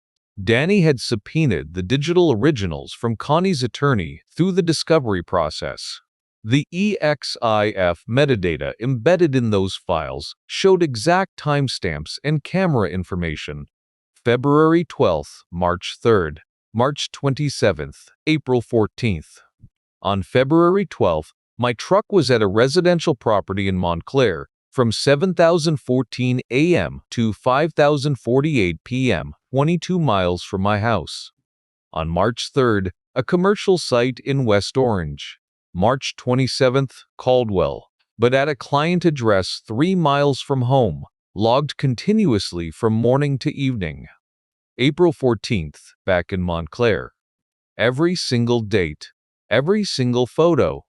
Danny had subpoenaed the digital originals from Connie's attorney through the discovery process. The EXIF metadata embedded in those files showed exact timestamps and camera information. February 12th, March 3rd, March 27th, April 14th. On February 12th, my truck was at a residential property in Montclair from 7,014 a.m. to 5,048 p.m., 22 miles from my house. On March 3rd, a commercial site in West Orange. March 27th, Caldwell, but at a client address 3 miles from home, logged continuously from morning to evening. April 14th, back in Montclair. Every single date, every single photo.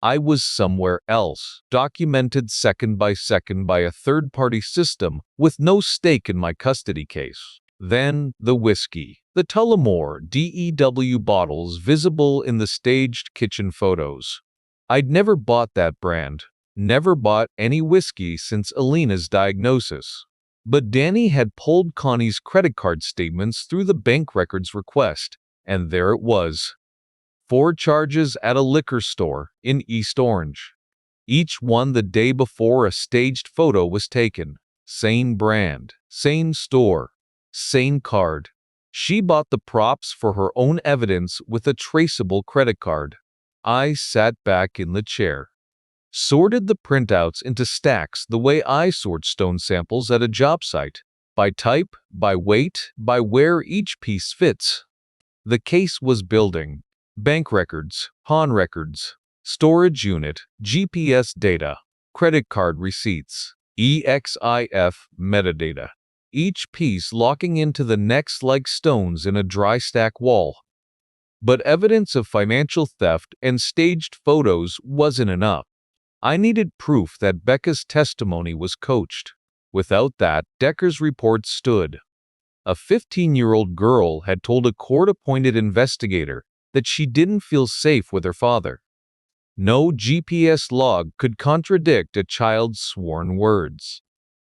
I was somewhere else, documented second by second by a third-party system with no stake in my custody case. Then, the whiskey. The Tullamore DEW bottles visible in the staged kitchen photos. I'd never bought that brand. Never bought any whiskey since Elena's diagnosis. But Danny had pulled Connie's credit card statements through the bank records request, and there it was. 4 charges at a liquor store in East Orange. Each one the day before a staged photo was taken. Same brand, same store, same card. She bought the props for her own evidence with a traceable credit card. I sat back in the chair. Sorted the printouts into stacks the way I sort stone samples at a job site. By type, by weight, by where each piece fits. The case was building. Bank records, pawn records, storage unit, GPS data, credit card receipts, EXIF metadata. Each piece locking into the next like stones in a dry stack wall. But evidence of financial theft and staged photos wasn't enough. I needed proof that Becca's testimony was coached. Without that, Decker's report stood. A 15-year-old girl had told a court-appointed investigator that she didn't feel safe with her father. No GPS log could contradict a child's sworn words.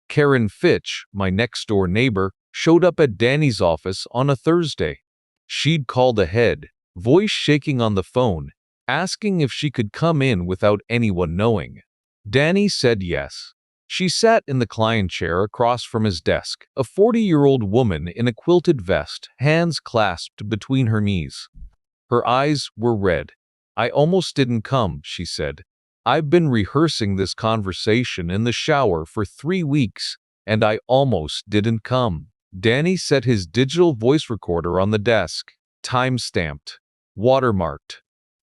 Karen Fitch, my next-door neighbor, showed up at Danny's office on a Thursday. She'd called ahead, voice shaking on the phone, asking if she could come in without anyone knowing. Danny said yes. She sat in the client chair across from his desk, a 40-year-old woman in a quilted vest, hands clasped between her knees. Her eyes were red. "I almost didn't come," she said. "I've been rehearsing this conversation in the shower for 3 weeks, and I almost didn't come." Danny set his digital voice recorder on the desk. Time-stamped. Watermarked.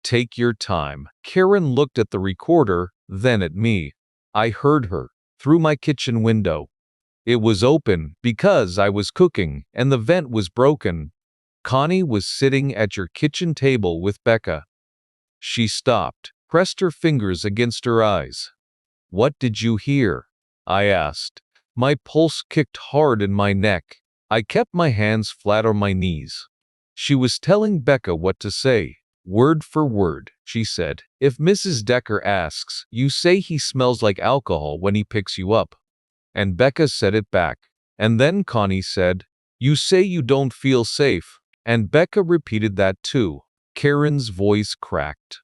"Take your time." Karen looked at the recorder, then at me. I heard her, through my kitchen window. It was open, because I was cooking, and the vent was broken. "Connie was sitting at your kitchen table with Becca." She stopped. pressed her fingers against her eyes. "What did you hear?" I asked. My pulse kicked hard in my neck. I kept my hands flat on my knees. She was telling Becca what to say. "Word for word," she said. "If Mrs. Decker asks, you say he smells like alcohol when he picks you up." And Becca said it back. And then Connie said, "You say you don't feel safe." And Becca repeated that too. Karen's voice cracked.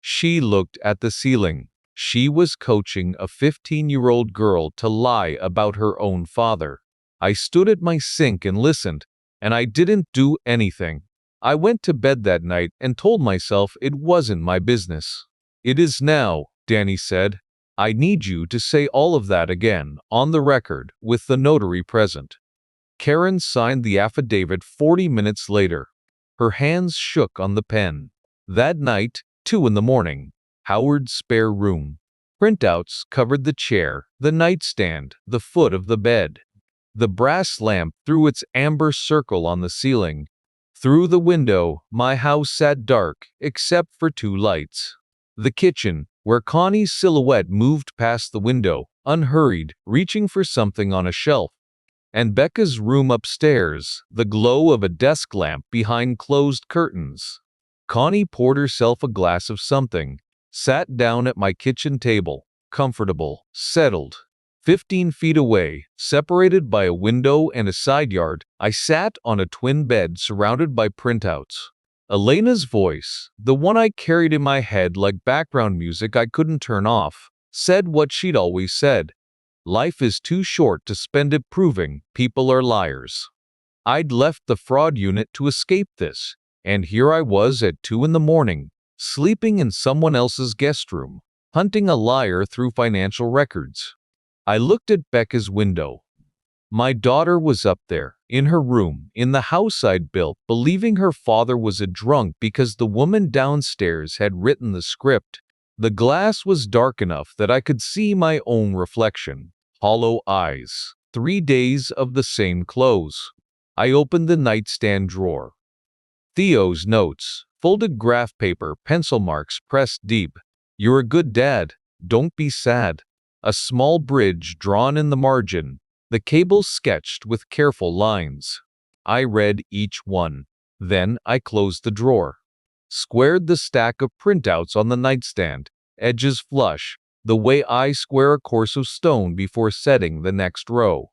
She looked at the ceiling. She was coaching a 15-year-old girl to lie about her own father. I stood at my sink and listened, and I didn't do anything. I went to bed that night and told myself it wasn't my business. "It is now," Danny said. "I need you to say all of that again, on the record, with the notary present." Karen signed the affidavit 40 minutes later. Her hands shook on the pen. That night, 2 in the morning, Howard's spare room. Printouts covered the chair, the nightstand, the foot of the bed. The brass lamp threw its amber circle on the ceiling. Through the window, my house sat dark, except for 2 lights. The kitchen, where Connie's silhouette moved past the window, unhurried, reaching for something on a shelf. And Becca's room upstairs, the glow of a desk lamp behind closed curtains. Connie poured herself a glass of something, sat down at my kitchen table, comfortable, settled. 15 feet away, separated by a window and a side yard, I sat on a twin bed surrounded by printouts. Elena's voice, the one I carried in my head like background music I couldn't turn off, said what she'd always said. "Life is too short to spend it proving people are liars." I'd left the fraud unit to escape this, and here I was at 2 in the morning, sleeping in someone else's guest room, hunting a liar through financial records. I looked at Becca's window. My daughter was up there, in her room, in the house I'd built, believing her father was a drunk because the woman downstairs had written the script. The glass was dark enough that I could see my own reflection. Hollow eyes. 3 days of the same clothes. I opened the nightstand drawer. Theo's notes. Folded graph paper, pencil marks pressed deep. "You're a good dad. Don't be sad." A small bridge drawn in the margin. The cable sketched with careful lines. I read each one. Then I closed the drawer. Squared the stack of printouts on the nightstand, edges flush, the way I square a course of stone before setting the next row.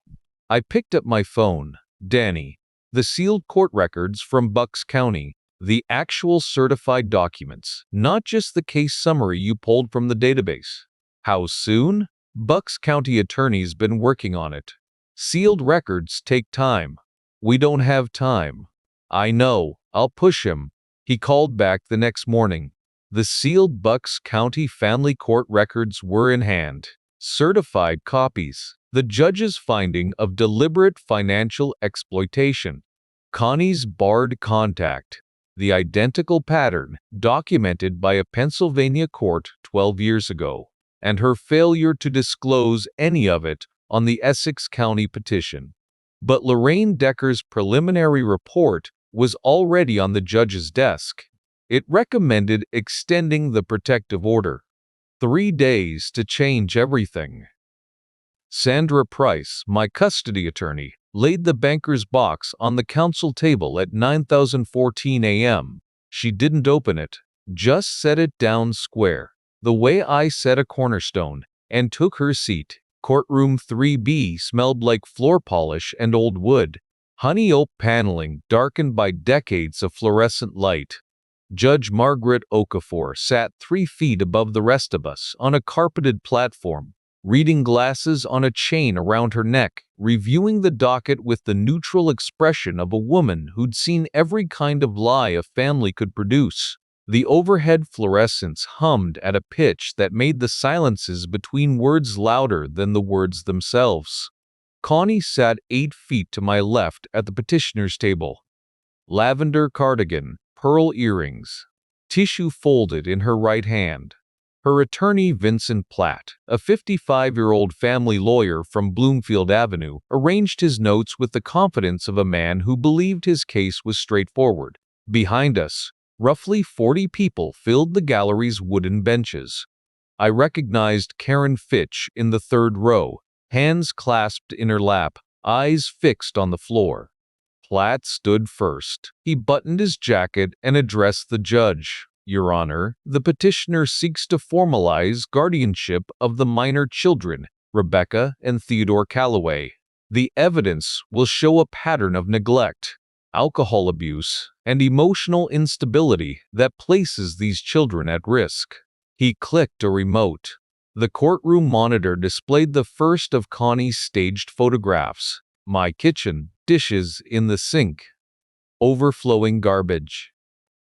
I picked up my phone. Danny. The sealed court records from Bucks County. The actual certified documents, not just the case summary you pulled from the database. "How soon?" "Bucks County attorney's been working on it." "Sealed records take time." "We don't have time." "I know, I'll push him." He called back the next morning. The sealed Bucks County family court records were in hand. Certified copies. The judge's finding of deliberate financial exploitation. Connie's barred contact. The identical pattern, documented by a Pennsylvania court 12 years ago. And her failure to disclose any of it on the Essex County petition. But Lorraine Decker's preliminary report was already on the judge's desk. It recommended extending the protective order. 3 days to change everything. Sandra Price, my custody attorney, laid the banker's box on the counsel table at 9:14 a.m. She didn't open it, just set it down square, the way I set a cornerstone, and took her seat. Courtroom 3B smelled like floor polish and old wood. Honey oak paneling darkened by decades of fluorescent light. Judge Margaret Okafor sat 3 feet above the rest of us on a carpeted platform, reading glasses on a chain around her neck, reviewing the docket with the neutral expression of a woman who'd seen every kind of lie a family could produce. The overhead fluorescence hummed at a pitch that made the silences between words louder than the words themselves. Connie sat 8 feet to my left at the petitioner's table. Lavender cardigan, pearl earrings, tissue folded in her right hand. Her attorney Vincent Platt, a 55-year-old family lawyer from Bloomfield Avenue, arranged his notes with the confidence of a man who believed his case was straightforward. Behind us, Roughly 40 people filled the gallery's wooden benches. I recognized Karen Fitch in the third row, hands clasped in her lap, eyes fixed on the floor. Platt stood first. He buttoned his jacket and addressed the judge. Your Honor, the petitioner seeks to formalize guardianship of the minor children, Rebecca and Theodore Calloway. The evidence will show a pattern of neglect, alcohol abuse, and emotional instability that places these children at risk. He clicked a remote. The courtroom monitor displayed the first of Connie's staged photographs. My kitchen, dishes in the sink, overflowing garbage.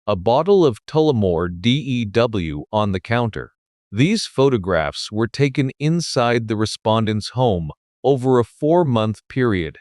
A bottle of Tullamore DEW on the counter. These photographs were taken inside the respondent's home over a 4-month period.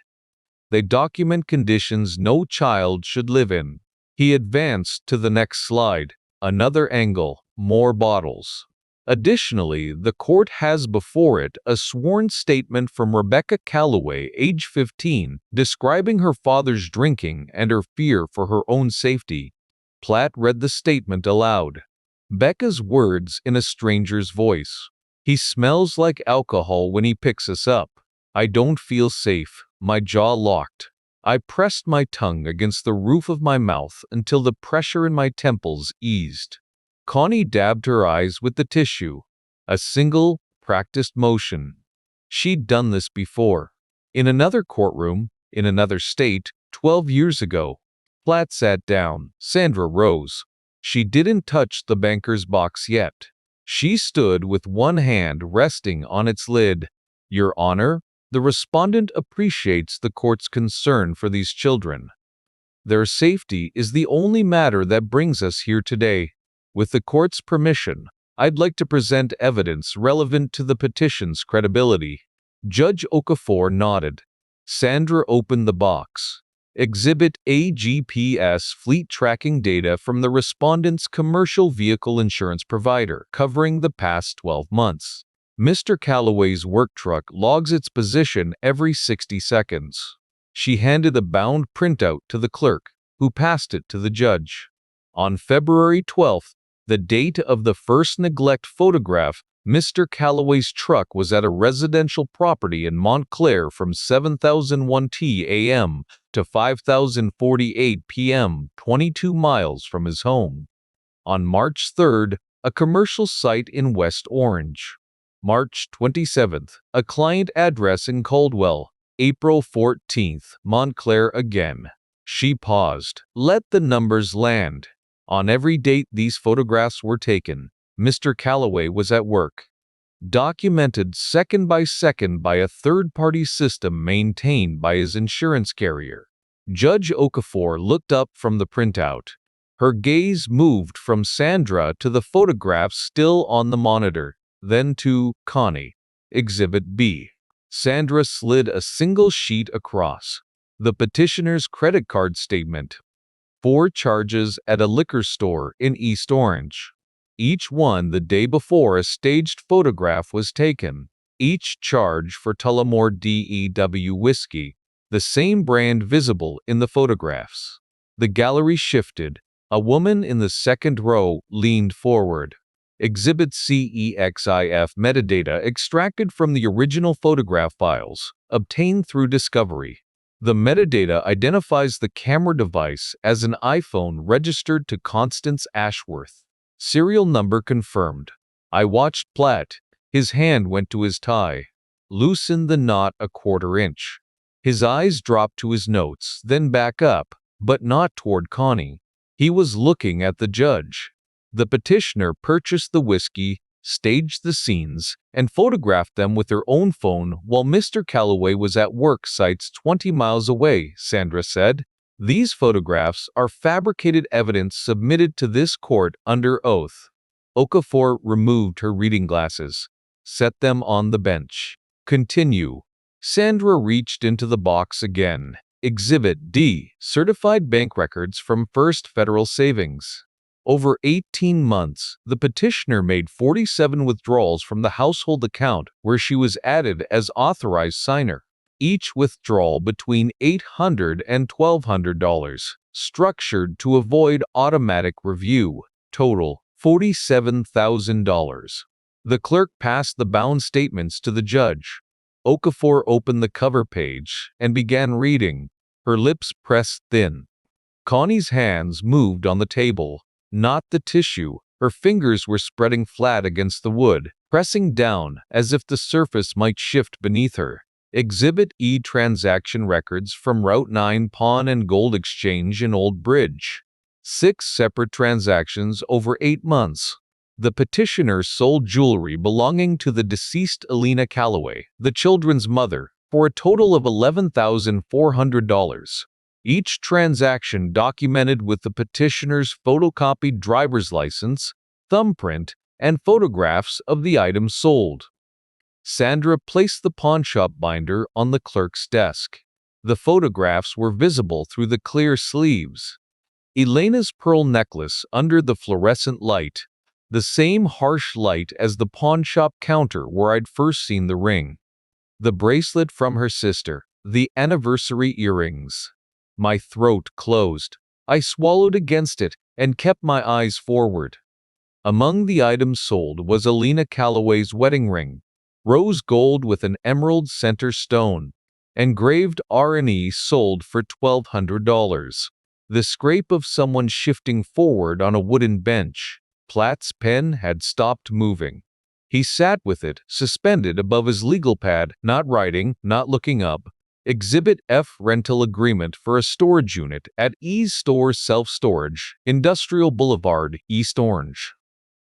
They document conditions no child should live in. He advanced to the next slide. Another angle, more bottles. Additionally, the court has before it a sworn statement from Rebecca Calloway, age 15, describing her father's drinking and her fear for her own safety. Platt read the statement aloud. Becca's words in a stranger's voice. He smells like alcohol when he picks us up. I don't feel safe, my jaw locked. I pressed my tongue against the roof of my mouth until the pressure in my temples eased. Connie dabbed her eyes with the tissue. A single, practiced motion. She'd done this before. In another courtroom, in another state, 12 years ago. Platt sat down. Sandra rose. She didn't touch the banker's box yet. She stood with one hand resting on its lid. Your Honor, the respondent appreciates the court's concern for these children. Their safety is the only matter that brings us here today. With the court's permission, I'd like to present evidence relevant to the petition's credibility. Judge Okafor nodded. Sandra opened the box. Exhibit A GPS fleet tracking data from the respondent's commercial vehicle insurance provider, covering the past 12 months. Mr. Calloway's work truck logs its position every 60 seconds. She handed a bound printout to the clerk, who passed it to the judge. On February 12th, the date of the first neglect photograph, Mr. Calloway's truck was at a residential property in Montclair from 7:01 a.m. to 5:48 p.m., 22 miles from his home. On March 3rd, a commercial site in West Orange. March 27th, a client address in Caldwell. April 14th, Montclair again. She paused. Let the numbers land. On every date these photographs were taken, Mr. Calloway was at work. Documented second by second by a third-party system maintained by his insurance carrier. Judge Okafor looked up from the printout. Her gaze moved from Sandra to the photographs still on the monitor, then to Connie. Exhibit B. Sandra slid a single sheet across. The petitioner's credit card statement. 4 charges at a liquor store in East Orange. Each one the day before a staged photograph was taken. Each charge for Tullamore DEW whiskey, the same brand visible in the photographs. The gallery shifted. A woman in the second row leaned forward. Exhibit CEXIF metadata extracted from the original photograph files, obtained through discovery. The metadata identifies the camera device as an iPhone registered to Constance Ashworth. Serial number confirmed. I watched Platt. His hand went to his tie. Loosened the knot a quarter inch. His eyes dropped to his notes, then back up, but not toward Connie. He was looking at the judge. The petitioner purchased the whiskey, staged the scenes, and photographed them with her own phone while Mr. Calloway was at work sites 20 miles away, Sandra said. These photographs are fabricated evidence submitted to this court under oath. Okafor removed her reading glasses. Set them on the bench. Continue. Sandra reached into the box again. Exhibit D. Certified bank records from First Federal Savings. Over 18 months, the petitioner made 47 withdrawals from the household account where she was added as authorized signer. each withdrawal between $800 and $1,200, structured to avoid automatic review. Total, $47,000. The clerk passed the bound statements to the judge. Okafor opened the cover page and began reading, her lips pressed thin. Connie's hands moved on the table, not the tissue. Her fingers were spreading flat against the wood, pressing down as if the surface might shift beneath her. Exhibit E: transaction records from Route 9 Pawn and Gold Exchange in Old Bridge. 6 separate transactions over 8 months. The petitioner sold jewelry belonging to the deceased Elena Calloway, the children's mother, for a total of $11,400. Each transaction documented with the petitioner's photocopied driver's license, thumbprint, and photographs of the items sold. Sandra placed the pawnshop binder on the clerk's desk. The photographs were visible through the clear sleeves. Elena's pearl necklace under the fluorescent light, the same harsh light as the pawnshop counter where I'd first seen the ring. The bracelet from her sister, the anniversary earrings. My throat closed. I swallowed against it and kept my eyes forward. Among the items sold was Elena Calloway's wedding ring, rose gold with an emerald center stone, engraved R&E, sold for $1,200. The scrape of someone shifting forward on a wooden bench. Platt's pen had stopped moving. He sat with it suspended above his legal pad, not writing, not looking up. Exhibit F: rental agreement for a storage unit at E's Store Self-Storage, Industrial Boulevard, East Orange.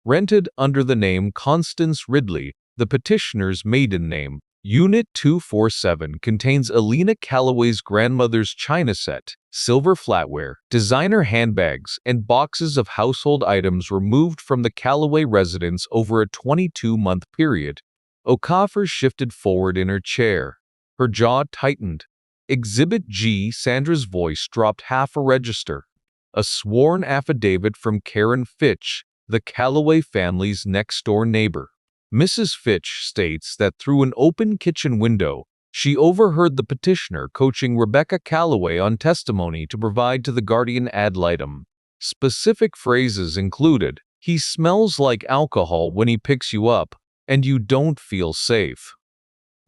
Rented under the name Constance Ridley, the petitioner's maiden name. Unit 247 contains Elena Calloway's grandmother's china set, silver flatware, designer handbags, and boxes of household items removed from the Calloway residence over a 22-month period. Okafor shifted forward in her chair. Her jaw tightened. Exhibit G: Sandra's voice dropped half a register. A sworn affidavit from Karen Fitch, the Calloway family's next-door neighbor. Mrs. Fitch states that through an open kitchen window, she overheard the petitioner coaching Rebecca Calloway on testimony to provide to the Guardian ad litem. Specific phrases included, "He smells like alcohol when he picks you up, and you don't feel safe."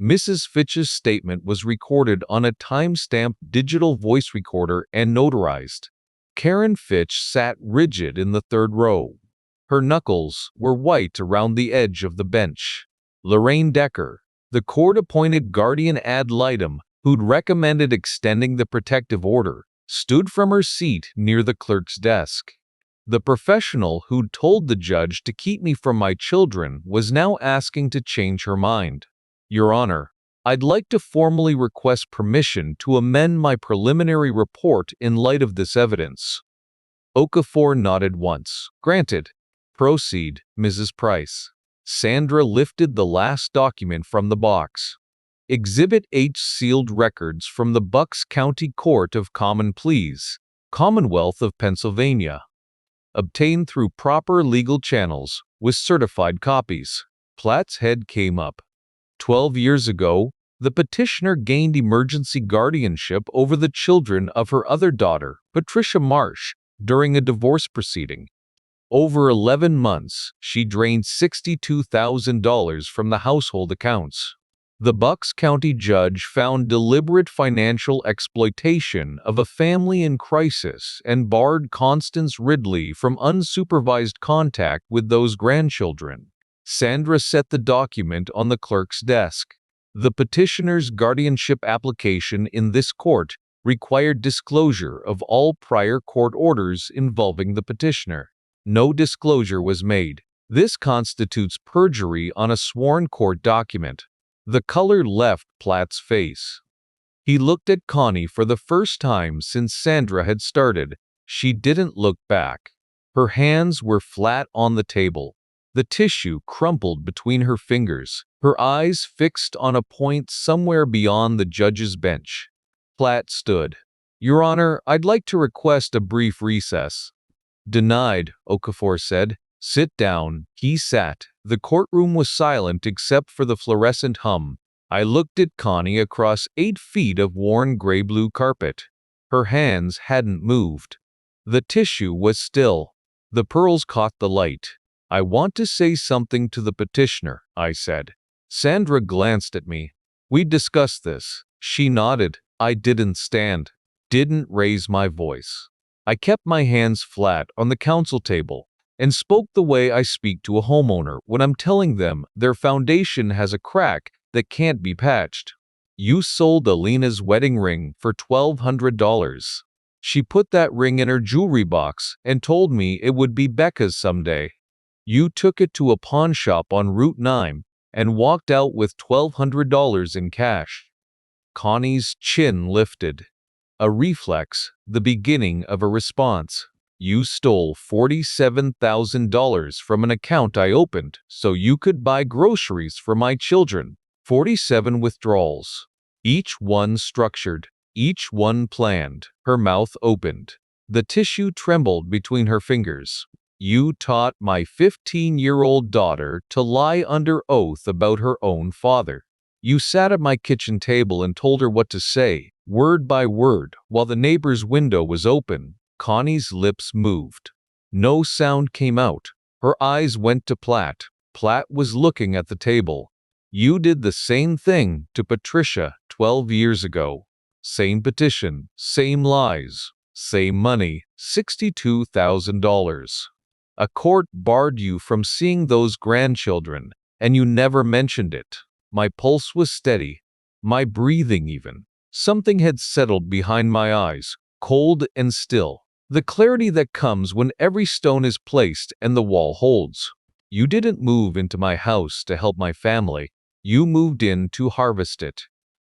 Mrs. Fitch's statement was recorded on a time-stamped digital voice recorder and notarized. Karen Fitch sat rigid in the third row. Her knuckles were white around the edge of the bench. Lorraine Decker, the court-appointed guardian ad litem, who'd recommended extending the protective order, stood from her seat near the clerk's desk. The professional who'd told the judge to keep me from my children was now asking to change her mind. "Your Honor, I'd like to formally request permission to amend my preliminary report in light of this evidence." Okafor nodded once. "Granted. Proceed, Mrs. Price." Sandra lifted the last document from the box. Exhibit H: sealed records from the Bucks County Court of Common Pleas, Commonwealth of Pennsylvania. Obtained through proper legal channels, with certified copies. Platt's head came up. 12 years ago, the petitioner gained emergency guardianship over the children of her other daughter, Patricia Marsh, during a divorce proceeding. Over 11 months, she drained $62,000 from the household accounts. The Bucks County judge found deliberate financial exploitation of a family in crisis and barred Constance Ridley from unsupervised contact with those grandchildren. Sandra set the document on the clerk's desk. The petitioner's guardianship application in this court required disclosure of all prior court orders involving the petitioner. No disclosure was made. This constitutes perjury on a sworn court document. The color left Platt's face. He looked at Connie for the first time since Sandra had started. She didn't look back. Her hands were flat on the table. The tissue crumpled between her fingers, her eyes fixed on a point somewhere beyond the judge's bench. Platt stood. "Your Honor, I'd like to request a brief recess." "Denied," Okafor said. "Sit down." He sat. The courtroom was silent except for the fluorescent hum I looked at Connie across 8 feet of worn gray-blue carpet. Her hands hadn't moved. The tissue was still. The pearls caught the light. "I want to say something to the petitioner," I said. Sandra glanced at me. "We discussed this." She nodded. I didn't raise my voice. I kept my hands flat on the council table and spoke the way I speak to a homeowner when I'm telling them their foundation has a crack that can't be patched. "You sold Elena's wedding ring for $1,200. She put that ring in her jewelry box and told me it would be Becca's someday. You took it to a pawn shop on Route 9 and walked out with $1,200 in cash." Connie's chin lifted. A reflex, the beginning of a response. "You stole $47,000 from an account I opened so you could buy groceries for my children. 47 withdrawals. Each one structured, each one planned." Her mouth opened. The tissue trembled between her fingers. "You taught my 15-year-old daughter to lie under oath about her own father. You sat at my kitchen table and told her what to say, word by word, while the neighbor's window was open." Connie's lips moved. No sound came out. Her eyes went to Platt. Platt was looking at the table. "You did the same thing to Patricia 12 years ago. Same petition, same lies, same money, $62,000. A court barred you from seeing those grandchildren, and you never mentioned it." My pulse was steady, my breathing even. Something had settled behind my eyes, cold and still. The clarity that comes when every stone is placed and the wall holds. "You didn't move into my house to help my family. You moved in to harvest it."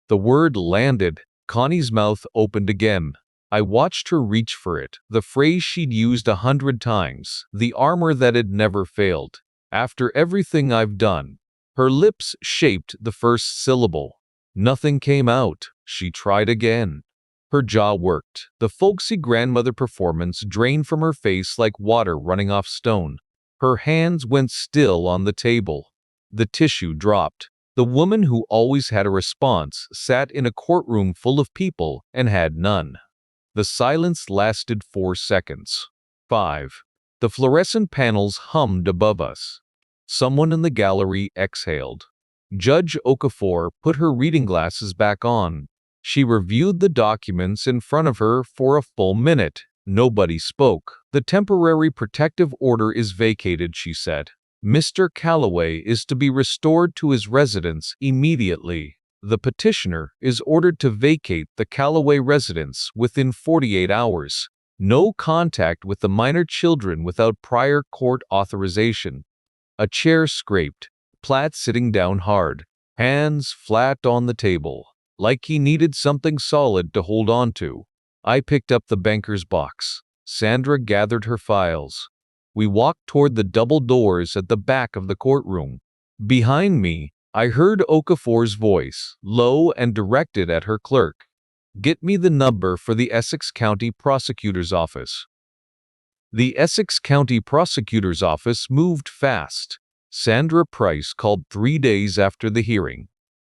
The word landed. Connie's mouth opened again. I watched her reach for it, the phrase she'd used 100 times, the armor that had never failed. "After everything I've done." Her lips shaped the first syllable. Nothing came out. She tried again. Her jaw worked. The folksy grandmother performance drained from her face like water running off stone. Her hands went still on the table. The tissue dropped. The woman who always had a response sat in a courtroom full of people and had none. The silence lasted 4 seconds. 5. The fluorescent panels hummed above us. Someone in the gallery exhaled. Judge Okafor put her reading glasses back on. She reviewed the documents in front of her for a full minute. Nobody spoke. "The temporary protective order is vacated," she said. "Mr. Calloway is to be restored to his residence immediately. The petitioner is ordered to vacate the Calloway residence within 48 hours. No contact with the minor children without prior court authorization." A chair scraped. Platt sitting down hard, hands flat on the table, like he needed something solid to hold on to. I picked up the banker's box. Sandra gathered her files. We walked toward the double doors at the back of the courtroom. Behind me, I heard Okafor's voice, low and directed at her clerk. "Get me the number for the Essex County Prosecutor's Office." The Essex County Prosecutor's Office moved fast. Sandra Price called 3 days after the hearing.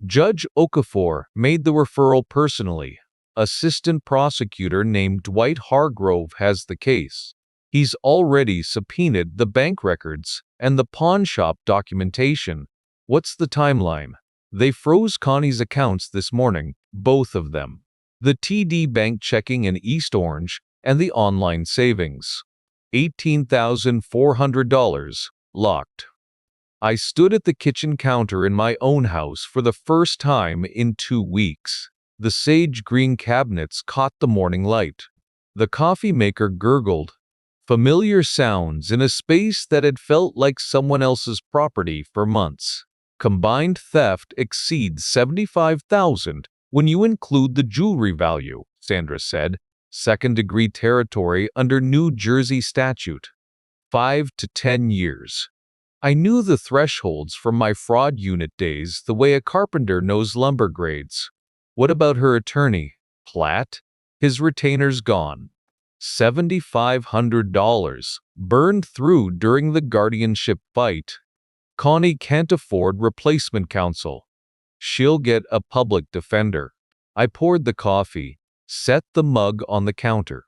Judge Okafor made the referral personally. "Assistant prosecutor named Dwight Hargrove has the case. He's already subpoenaed the bank records and the pawn shop documentation." "What's the timeline?" "They froze Connie's accounts this morning, both of them. The TD Bank checking in East Orange and the online savings. $18,400, locked." I stood at the kitchen counter in my own house for the first time in 2 weeks. The sage green cabinets caught the morning light. The coffee maker gurgled. Familiar sounds in a space that had felt like someone else's property for months. Combined theft exceeds $75,000 when you include the jewelry value, Sandra said. Second-degree territory under New Jersey statute. 5 to 10 years. I knew the thresholds from my fraud unit days the way a carpenter knows lumber grades. What about her attorney, Platt? His retainers gone. $7,500, burned through during the guardianship fight. Connie can't afford replacement counsel. She'll get a public defender. I poured the coffee, set the mug on the counter.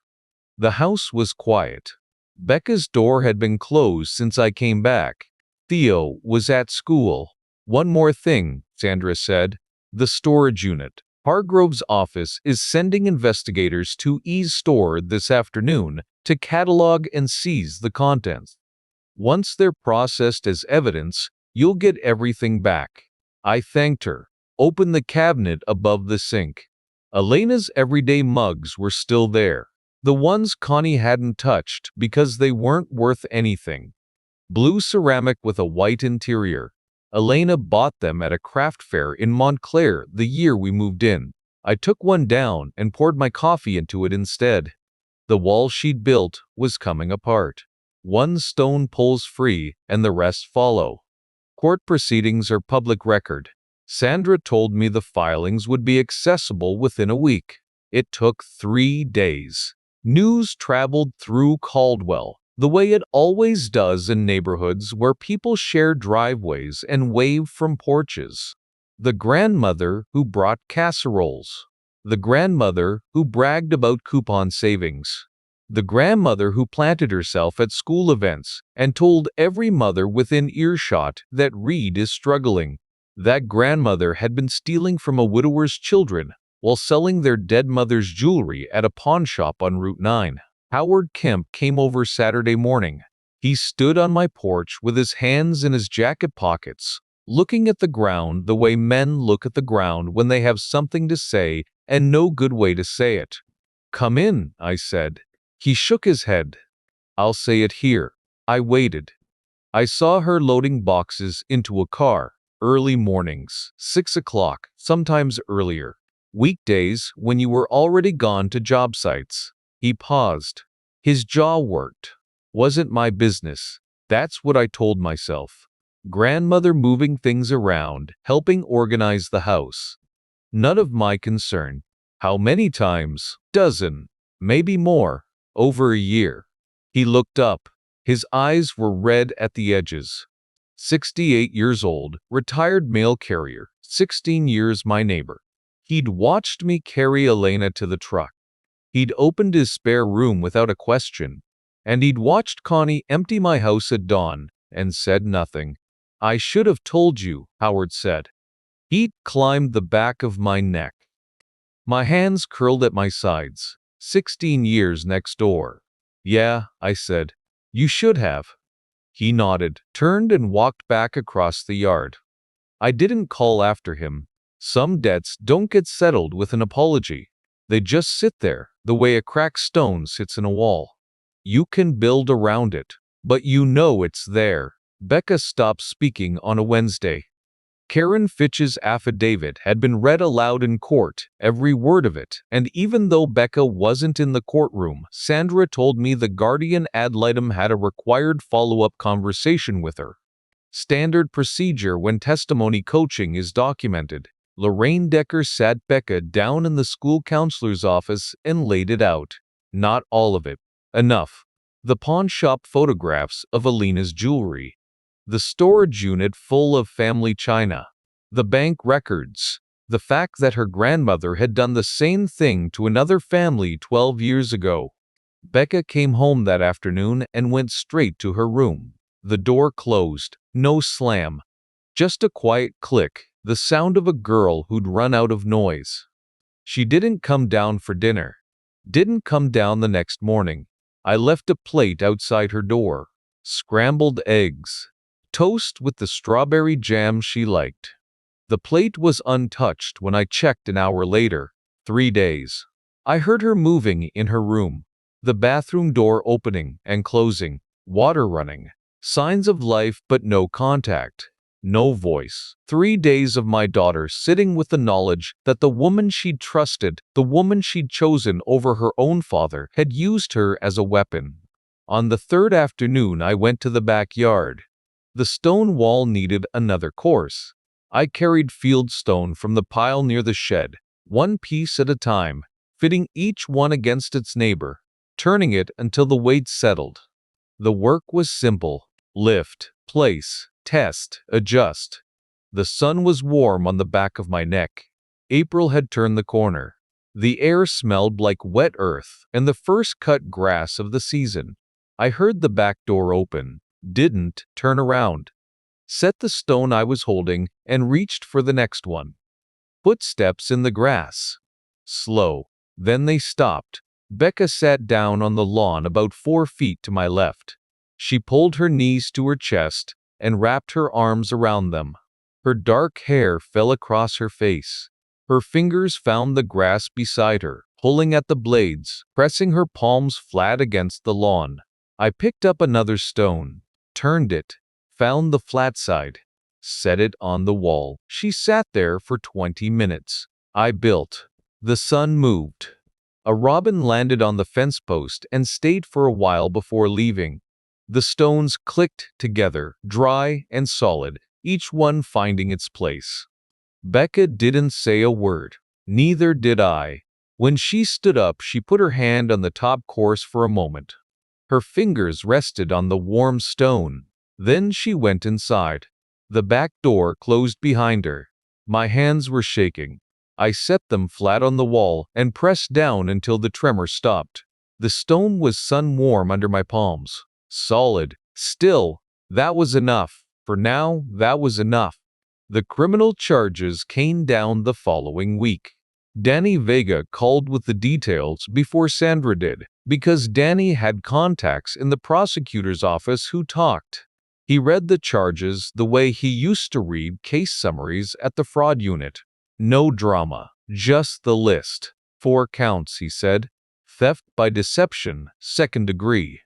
The house was quiet. Becca's door had been closed since I came back. Theo was at school. One more thing, Sandra said. The storage unit. Hargrove's office is sending investigators to E's store this afternoon to catalog and seize the contents. Once they're processed as evidence, you'll get everything back. I thanked her. Opened the cabinet above the sink. Elena's everyday mugs were still there. The ones Connie hadn't touched because they weren't worth anything. Blue ceramic with a white interior. Elena bought them at a craft fair in Montclair the year we moved in. I took one down and poured my coffee into it instead. The wall she'd built was coming apart. One stone pulls free and the rest follow. Court proceedings are public record. Sandra told me the filings would be accessible within a week. It took 3 days. News traveled through Caldwell, the way it always does in neighborhoods where people share driveways and wave from porches. The grandmother who brought casseroles. The grandmother who bragged about coupon savings. The grandmother who planted herself at school events and told every mother within earshot that Reed is struggling. That grandmother had been stealing from a widower's children while selling their dead mother's jewelry at a pawn shop on Route 9. Howard Kemp came over Saturday morning. He stood on my porch with his hands in his jacket pockets, looking at the ground the way men look at the ground when they have something to say and no good way to say it. "Come in," I said. He shook his head. "I'll say it here." I waited. I saw her loading boxes into a car. Early mornings, 6 o'clock, sometimes earlier. Weekdays when you were already gone to job sites. He paused. His jaw worked. Wasn't my business. That's what I told myself. Grandmother moving things around, helping organize the house. None of my concern. How many times? Dozen. Maybe more. Over a year. He looked up. His eyes were red at the edges. 68 years old, retired mail carrier, 16 years my neighbor. He'd watched me carry Elena to the truck. He'd opened his spare room without a question. And he'd watched Connie empty my house at dawn and said nothing. "I should have told you," Howard said. He'd climbed the back of my neck. My hands curled at my sides. 16 years next door. "Yeah," I said. "You should have." He nodded, turned and walked back across the yard. I didn't call after him. Some debts don't get settled with an apology. They just sit there, the way a cracked stone sits in a wall. You can build around it, but you know it's there. Becca stopped speaking on a Wednesday. Karen Fitch's affidavit had been read aloud in court, every word of it, and even though Becca wasn't in the courtroom, Sandra told me the guardian ad litem had a required follow-up conversation with her. Standard procedure when testimony coaching is documented. Lorraine Decker sat Becca down in the school counselor's office and laid it out. Not all of it. Enough. The pawn shop photographs of Elena's jewelry. The storage unit full of family china. The bank records. The fact that her grandmother had done the same thing to another family 12 years ago. Becca came home that afternoon and went straight to her room. The door closed. No slam. Just a quiet click, the sound of a girl who'd run out of noise. She didn't come down for dinner. Didn't come down the next morning. I left a plate outside her door. Scrambled eggs. Toast with the strawberry jam she liked. The plate was untouched when I checked an hour later. 3 days. I heard her moving in her room. The bathroom door opening and closing. Water running. Signs of life but no contact. No voice. 3 days of my daughter sitting with the knowledge that the woman she'd trusted, the woman she'd chosen over her own father, had used her as a weapon. On the third afternoon I went to the backyard. The stone wall needed another course. I carried field stone from the pile near the shed, one piece at a time, fitting each one against its neighbor, turning it until the weight settled. The work was simple. Lift, place, test, adjust. The sun was warm on the back of my neck. April had turned the corner. The air smelled like wet earth and the first cut grass of the season. I heard the back door open, didn't turn around, set the stone I was holding, and reached for the next one. Footsteps in the grass. Slow. Then they stopped. Becca sat down on the lawn about 4 feet to my left. She pulled her knees to her chest and wrapped her arms around them. Her dark hair fell across her face. Her fingers found the grass beside her, pulling at the blades, pressing her palms flat against the lawn. I picked up another stone, turned it, found the flat side, set it on the wall. She sat there for 20 minutes. I built. The sun moved. A robin landed on the fence post and stayed for a while before leaving. The stones clicked together, dry and solid, each one finding its place. Becca didn't say a word. Neither did I. When she stood up, she put her hand on the top course for a moment. Her fingers rested on the warm stone. Then she went inside. The back door closed behind her. My hands were shaking. I set them flat on the wall and pressed down until the tremor stopped. The stone was sun-warm under my palms. Solid. Still. That was enough. For now, that was enough. The criminal charges came down the following week. Danny Vega called with the details before Sandra did, because Danny had contacts in the prosecutor's office who talked. He read the charges the way he used to read case summaries at the fraud unit. No drama, just the list. 4 counts, he said. Theft by deception, 2nd degree.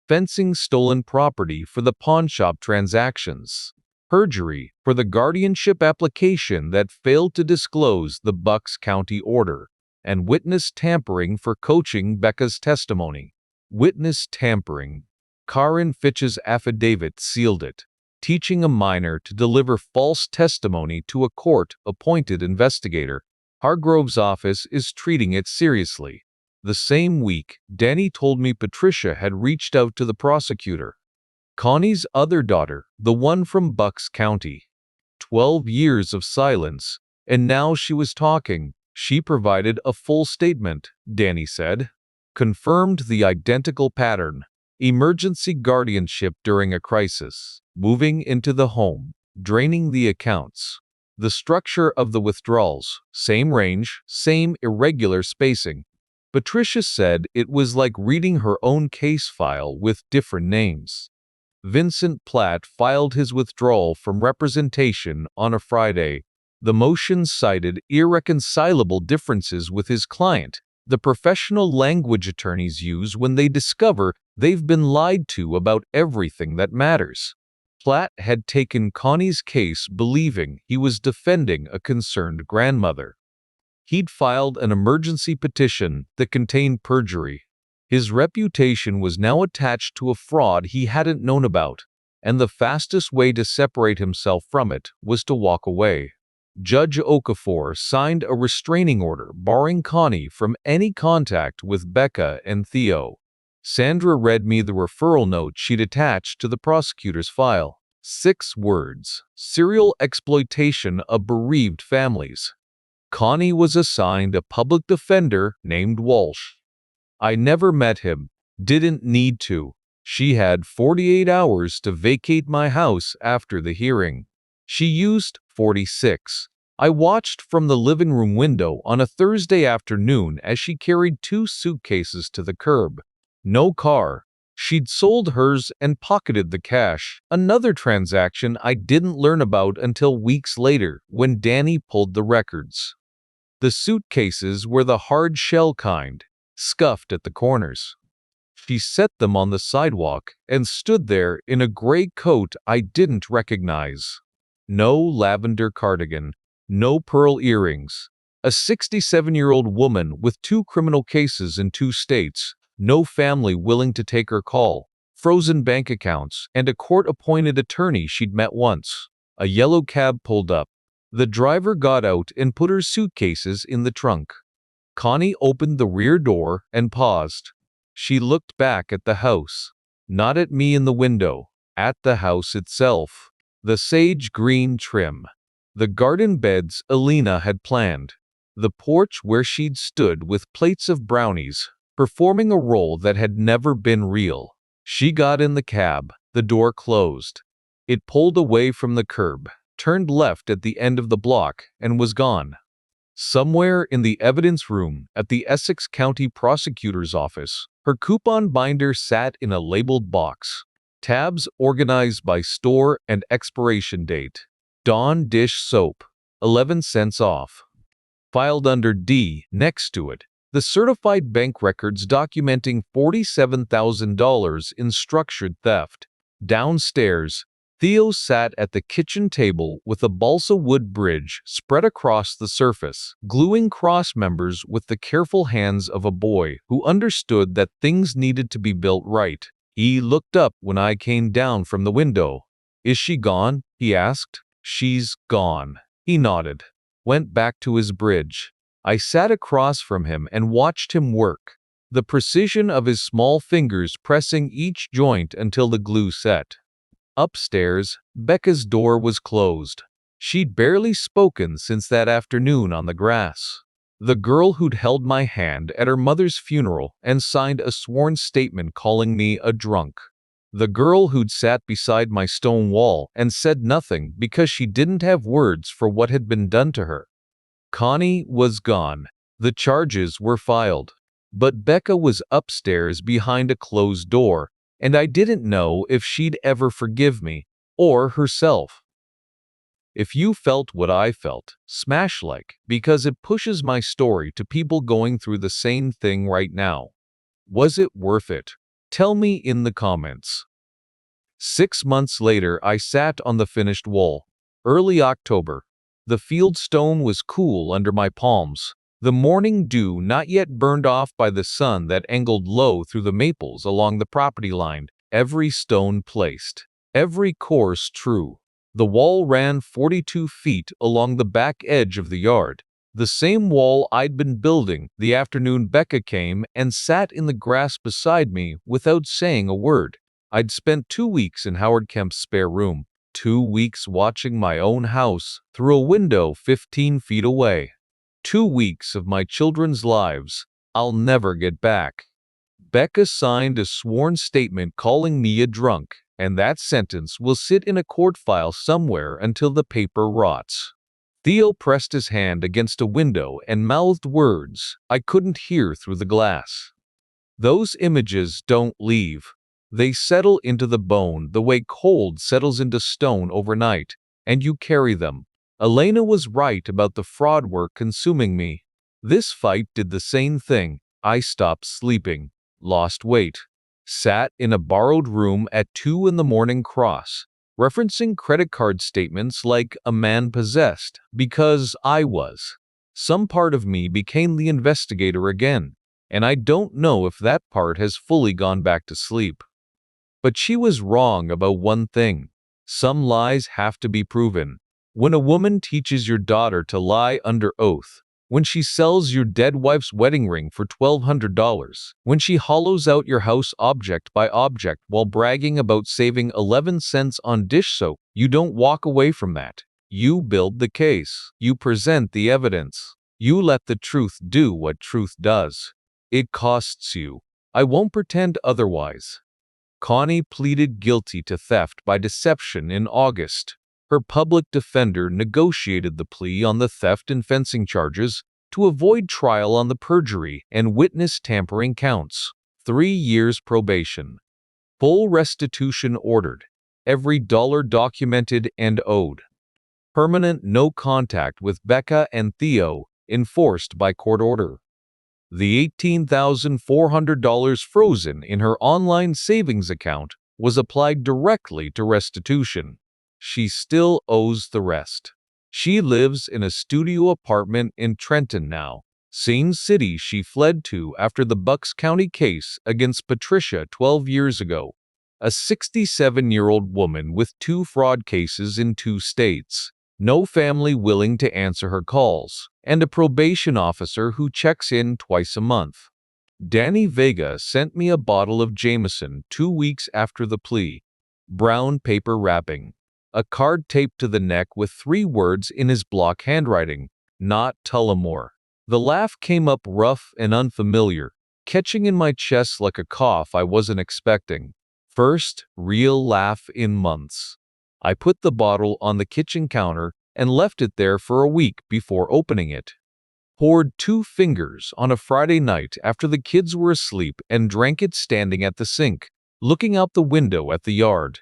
Fencing stolen property for the pawnshop transactions. Perjury for the guardianship application that failed to disclose the Bucks County order. And witness tampering for coaching Becca's testimony. Witness tampering. Karen Fitch's affidavit sealed it. Teaching a minor to deliver false testimony to a court-appointed investigator. Hargrove's office is treating it seriously. The same week, Danny told me Patricia had reached out to the prosecutor. Connie's other daughter, the one from Bucks County. 12 years of silence, and now she was talking. She provided a full statement, Danny said. Confirmed the identical pattern. Emergency guardianship during a crisis. Moving into the home. Draining the accounts. The structure of the withdrawals. Same range, same irregular spacing. Patricia said it was like reading her own case file with different names. Vincent Platt filed his withdrawal from representation on a Friday. The motion cited irreconcilable differences with his client, the professional language attorneys use when they discover they've been lied to about everything that matters. Platt had taken Connie's case believing he was defending a concerned grandmother. He'd filed an emergency petition that contained perjury. His reputation was now attached to a fraud he hadn't known about, and the fastest way to separate himself from it was to walk away. Judge Okafor signed a restraining order barring Connie from any contact with Becca and Theo. Sandra read me the referral note she'd attached to the prosecutor's file. 6 words: serial exploitation of bereaved families. Connie was assigned a public defender named Walsh. I never met him, didn't need to. She had 48 hours to vacate my house after the hearing. She used 46. I watched from the living room window on a Thursday afternoon as she carried 2 suitcases to the curb. No car. She'd sold hers and pocketed the cash, another transaction I didn't learn about until weeks later when Danny pulled the records. The suitcases were the hard shell kind, scuffed at the corners. She set them on the sidewalk and stood there in a gray coat I didn't recognize. No lavender cardigan, no pearl earrings. A 67-year-old woman with 2 criminal cases in 2 states, no family willing to take her call, frozen bank accounts, and a court-appointed attorney she'd met once. A yellow cab pulled up. The driver got out and put her suitcases in the trunk. Connie opened the rear door and paused. She looked back at the house. Not at me in the window, at the house itself. The sage green trim. The garden beds Elena had planned. The porch where she'd stood with plates of brownies, performing a role that had never been real. She got in the cab, the door closed. It pulled away from the curb, turned left at the end of the block, and was gone. Somewhere in the evidence room at the Essex County Prosecutor's Office, her coupon binder sat in a labeled box. Tabs organized by store and expiration date. Dawn dish soap, 11 cents off. Filed under D, next to it, the certified bank records documenting $47,000 in structured theft. Downstairs, Theo sat at the kitchen table with a balsa wood bridge spread across the surface, gluing cross members with the careful hands of a boy who understood that things needed to be built right. He looked up when I came down from the window. "Is she gone?" he asked. "She's gone." He nodded, went back to his bridge. I sat across from him and watched him work, the precision of his small fingers pressing each joint until the glue set. Upstairs, Becca's door was closed. She'd barely spoken since that afternoon on the grass. The girl who'd held my hand at her mother's funeral and signed a sworn statement calling me a drunk. The girl who'd sat beside my stone wall and said nothing because she didn't have words for what had been done to her. Connie was gone. The charges were filed. But Becca was upstairs behind a closed door, and I didn't know if she'd ever forgive me, or herself. If you felt what I felt, smash like, because it pushes my story to people going through the same thing right now. Was it worth it? Tell me in the comments. 6 months later, I sat on the finished wall. Early October. The field stone was cool under my palms, the morning dew not yet burned off by the sun that angled low through the maples along the property line, every stone placed, every course true. The wall ran 42 feet along the back edge of the yard, the same wall I'd been building the afternoon Becca came and sat in the grass beside me without saying a word. I'd spent 2 weeks in Howard Kemp's spare room, 2 weeks watching my own house through a window 15 feet away. 2 weeks of my children's lives I'll never get back. Becca signed a sworn statement calling me a drunk, and that sentence will sit in a court file somewhere until the paper rots. Theo pressed his hand against a window and mouthed words I couldn't hear through the glass. Those images don't leave. They settle into the bone the way cold settles into stone overnight, and you carry them. Elena was right about the fraud work consuming me. This fight did the same thing. I stopped sleeping, lost weight, sat in a borrowed room at 2 in the morning cross, referencing credit card statements like a man possessed, because I was. Some part of me became the investigator again, and I don't know if that part has fully gone back to sleep. But she was wrong about one thing. Some lies have to be proven. When a woman teaches your daughter to lie under oath, when she sells your dead wife's wedding ring for $1,200, when she hollows out your house object by object while bragging about saving 11 cents on dish soap, you don't walk away from that. You build the case. You present the evidence. You let the truth do what truth does. It costs you. I won't pretend otherwise. Connie pleaded guilty to theft by deception in August. Her public defender negotiated the plea on the theft and fencing charges to avoid trial on the perjury and witness tampering counts. 3 years probation. Full restitution ordered. Every dollar documented and owed. Permanent no contact with Becca and Theo, enforced by court order. The $18,400 frozen in her online savings account was applied directly to restitution. She still owes the rest. She lives in a studio apartment in Trenton now, same city she fled to after the Bucks County case against Patricia 12 years ago. A 67-year-old woman with 2 fraud cases in 2 states, no family willing to answer her calls, and a probation officer who checks in twice a month. Danny Vega sent me a bottle of Jameson 2 weeks after the plea. Brown paper wrapping. a card taped to the neck with 3 words in his block handwriting, "Not Tullamore." The laugh came up rough and unfamiliar, catching in my chest like a cough I wasn't expecting. First real laugh in months. I put the bottle on the kitchen counter and left it there for a week before opening it. Poured 2 fingers on a Friday night after the kids were asleep and drank it standing at the sink, looking out the window at the yard.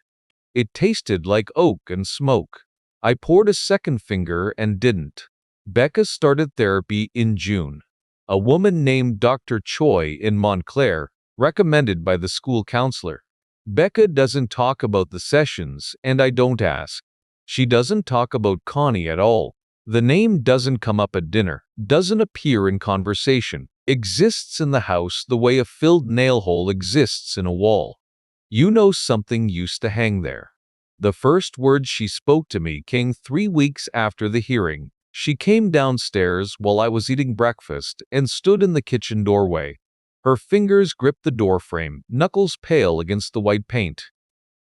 It tasted like oak and smoke. I poured a second finger and didn't. Becca started therapy in June. A woman named Dr. Choi in Montclair, recommended by the school counselor. Becca doesn't talk about the sessions, and I don't ask. She doesn't talk about Connie at all. The name doesn't come up at dinner, doesn't appear in conversation, exists in the house the way a filled nail hole exists in a wall. You know something used to hang there. The first words she spoke to me came 3 weeks after the hearing. She came downstairs while I was eating breakfast and stood in the kitchen doorway. Her fingers gripped the doorframe, knuckles pale against the white paint.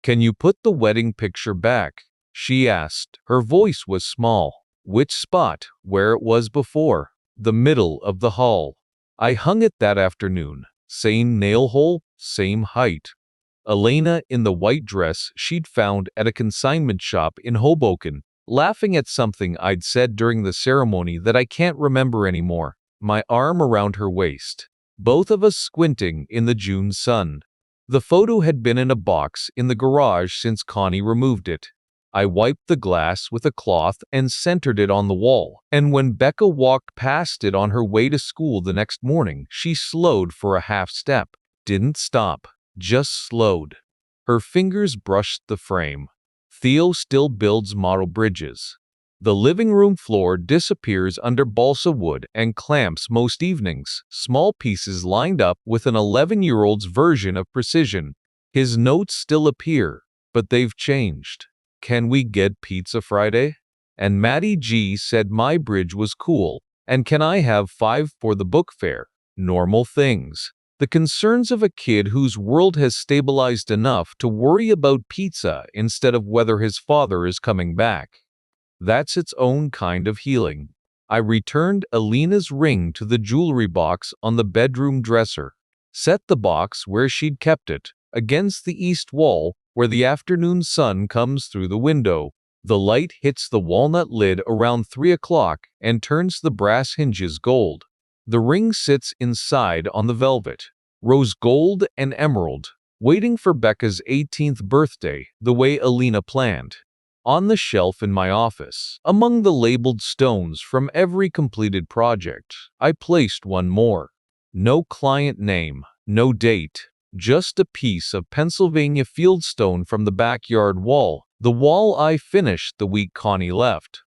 "Can you put the wedding picture back?" she asked. Her voice was small. "Which spot?" "Where it was before. The middle of the hall. I hung it that afternoon. Same nail hole, same height." Elena, in the white dress she'd found at a consignment shop in Hoboken, laughing at something I'd said during the ceremony that I can't remember anymore, my arm around her waist. Both of us squinting in the June sun. The photo had been in a box in the garage since Connie removed it. I wiped the glass with a cloth and centered it on the wall, and when Becca walked past it on her way to school the next morning, she slowed for a half step. Didn't stop, just slowed. Her fingers brushed the frame. Theo still builds model bridges. The living room floor disappears under balsa wood and clamps most evenings, small pieces lined up with an 11-year-old's version of precision. His notes still appear, but they've changed. "Can we get pizza Friday?" And Maddie G said my bridge was cool. And can I have 5 for the book fair? Normal things. The concerns of a kid whose world has stabilized enough to worry about pizza instead of whether his father is coming back. That's its own kind of healing. I returned Elena's ring to the jewelry box on the bedroom dresser. Set the box where she'd kept it, against the east wall, where the afternoon sun comes through the window. The light hits the walnut lid around 3 o'clock and turns the brass hinges gold. The ring sits inside on the velvet, rose gold and emerald, waiting for Becca's 18th birthday, the way Elena planned. On the shelf in my office, among the labeled stones from every completed project, I placed one more. No client name, no date, just a piece of Pennsylvania fieldstone from the backyard wall, the wall I finished the week Connie left.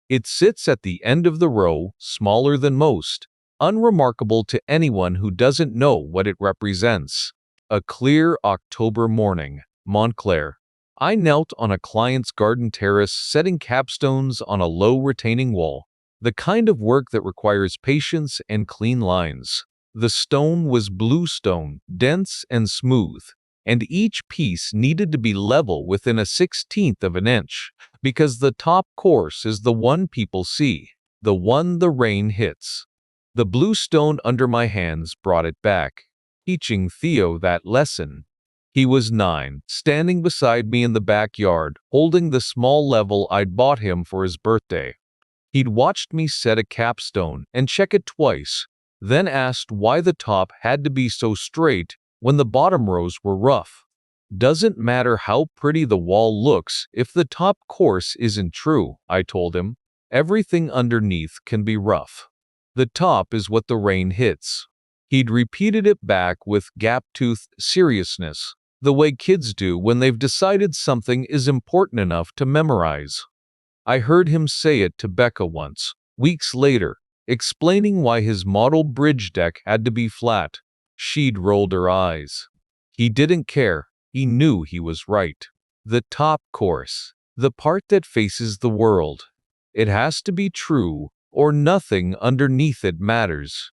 It sits at the end of the row, smaller than most, unremarkable to anyone who doesn't know what it represents. A clear October morning, Montclair. I knelt on a client's garden terrace setting capstones on a low retaining wall, the kind of work that requires patience and clean lines. The stone was blue stone, dense and smooth, and each piece needed to be level within a 1/16 of an inch, because the top course is the one people see, the one the rain hits. The blue stone under my hands brought it back, teaching Theo that lesson. He was 9, standing beside me in the backyard, holding the small level I'd bought him for his birthday. He'd watched me set a capstone and check it twice, then asked why the top had to be so straight when the bottom rows were rough. "Doesn't matter how pretty the wall looks if the top course isn't true," I told him. "Everything underneath can be rough. The top is what the rain hits." He'd repeated it back with gap-toothed seriousness, the way kids do when they've decided something is important enough to memorize. I heard him say it to Becca once, weeks later, explaining why his model bridge deck had to be flat. She'd rolled her eyes. He didn't care. He knew he was right. The top course, the part that faces the world. It has to be true, or nothing underneath it matters.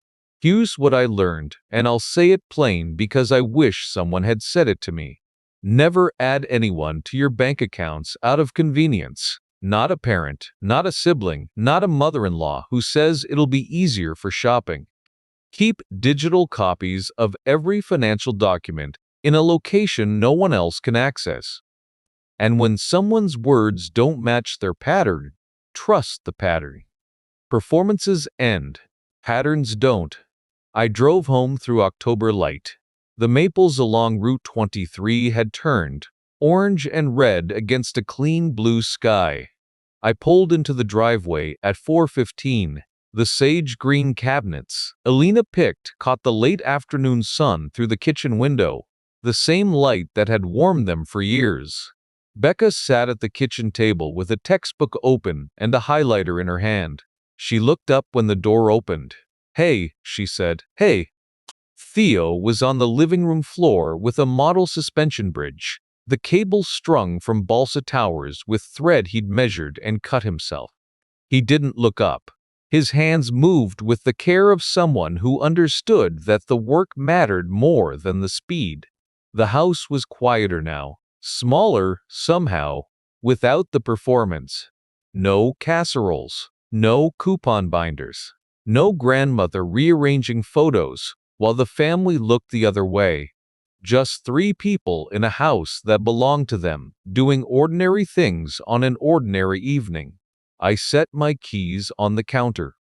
Here's what I learned, and I'll say it plain because I wish someone had said it to me. Never add anyone to your bank accounts out of convenience. Not a parent, not a sibling, not a mother-in-law who says it'll be easier for shopping. Keep digital copies of every financial document in a location no one else can access. And when someone's words don't match their pattern, trust the pattern. Performances end. Patterns don't. I drove home through October light. The maples along Route 23 had turned orange and red against a clean blue sky. I pulled into the driveway at 4:15. The sage green cabinets Elena picked caught the late afternoon sun through the kitchen window, the same light that had warmed them for years. Becca sat at the kitchen table with a textbook open and a highlighter in her hand. She looked up when the door opened. "Hey," she said. "Hey." Theo was on the living room floor with a model suspension bridge, the cable strung from balsa towers with thread he'd measured and cut himself. He didn't look up. His hands moved with the care of someone who understood that the work mattered more than the speed. The house was quieter now, smaller somehow, without the performance. No casseroles, no coupon binders, no grandmother rearranging photos while the family looked the other way. Just three people in a house that belonged to them, doing ordinary things on an ordinary evening. I set my keys on the counter.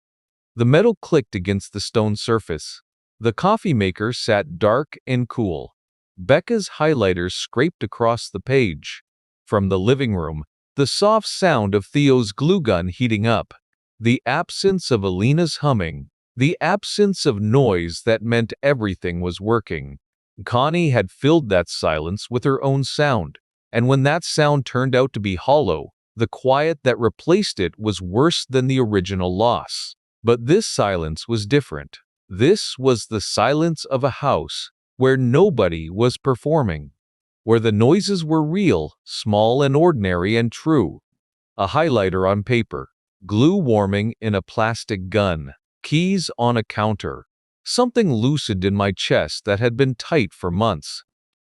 The metal clicked against the stone surface. The coffee maker sat dark and cool. Becca's highlighter scraped across the page. From the living room, the soft sound of Theo's glue gun heating up. The absence of Elena's humming. The absence of noise that meant everything was working. Connie had filled that silence with her own sound, and when that sound turned out to be hollow, the quiet that replaced it was worse than the original loss. But this silence was different. This was the silence of a house where nobody was performing, where the noises were real, small and ordinary and true. A highlighter on paper, glue warming in a plastic gun, keys on a counter. Something loosened in my chest that had been tight for months.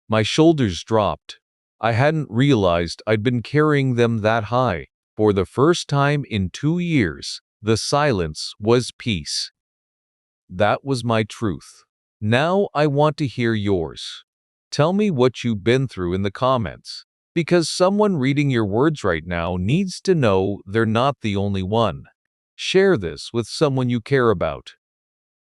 My shoulders dropped. I hadn't realized I'd been carrying them that high. For the first time in 2 years, the silence was peace. That was my truth. Now I want to hear yours. Tell me what you've been through in the comments, because someone reading your words right now needs to know they're not the only one. Share this with someone you care about.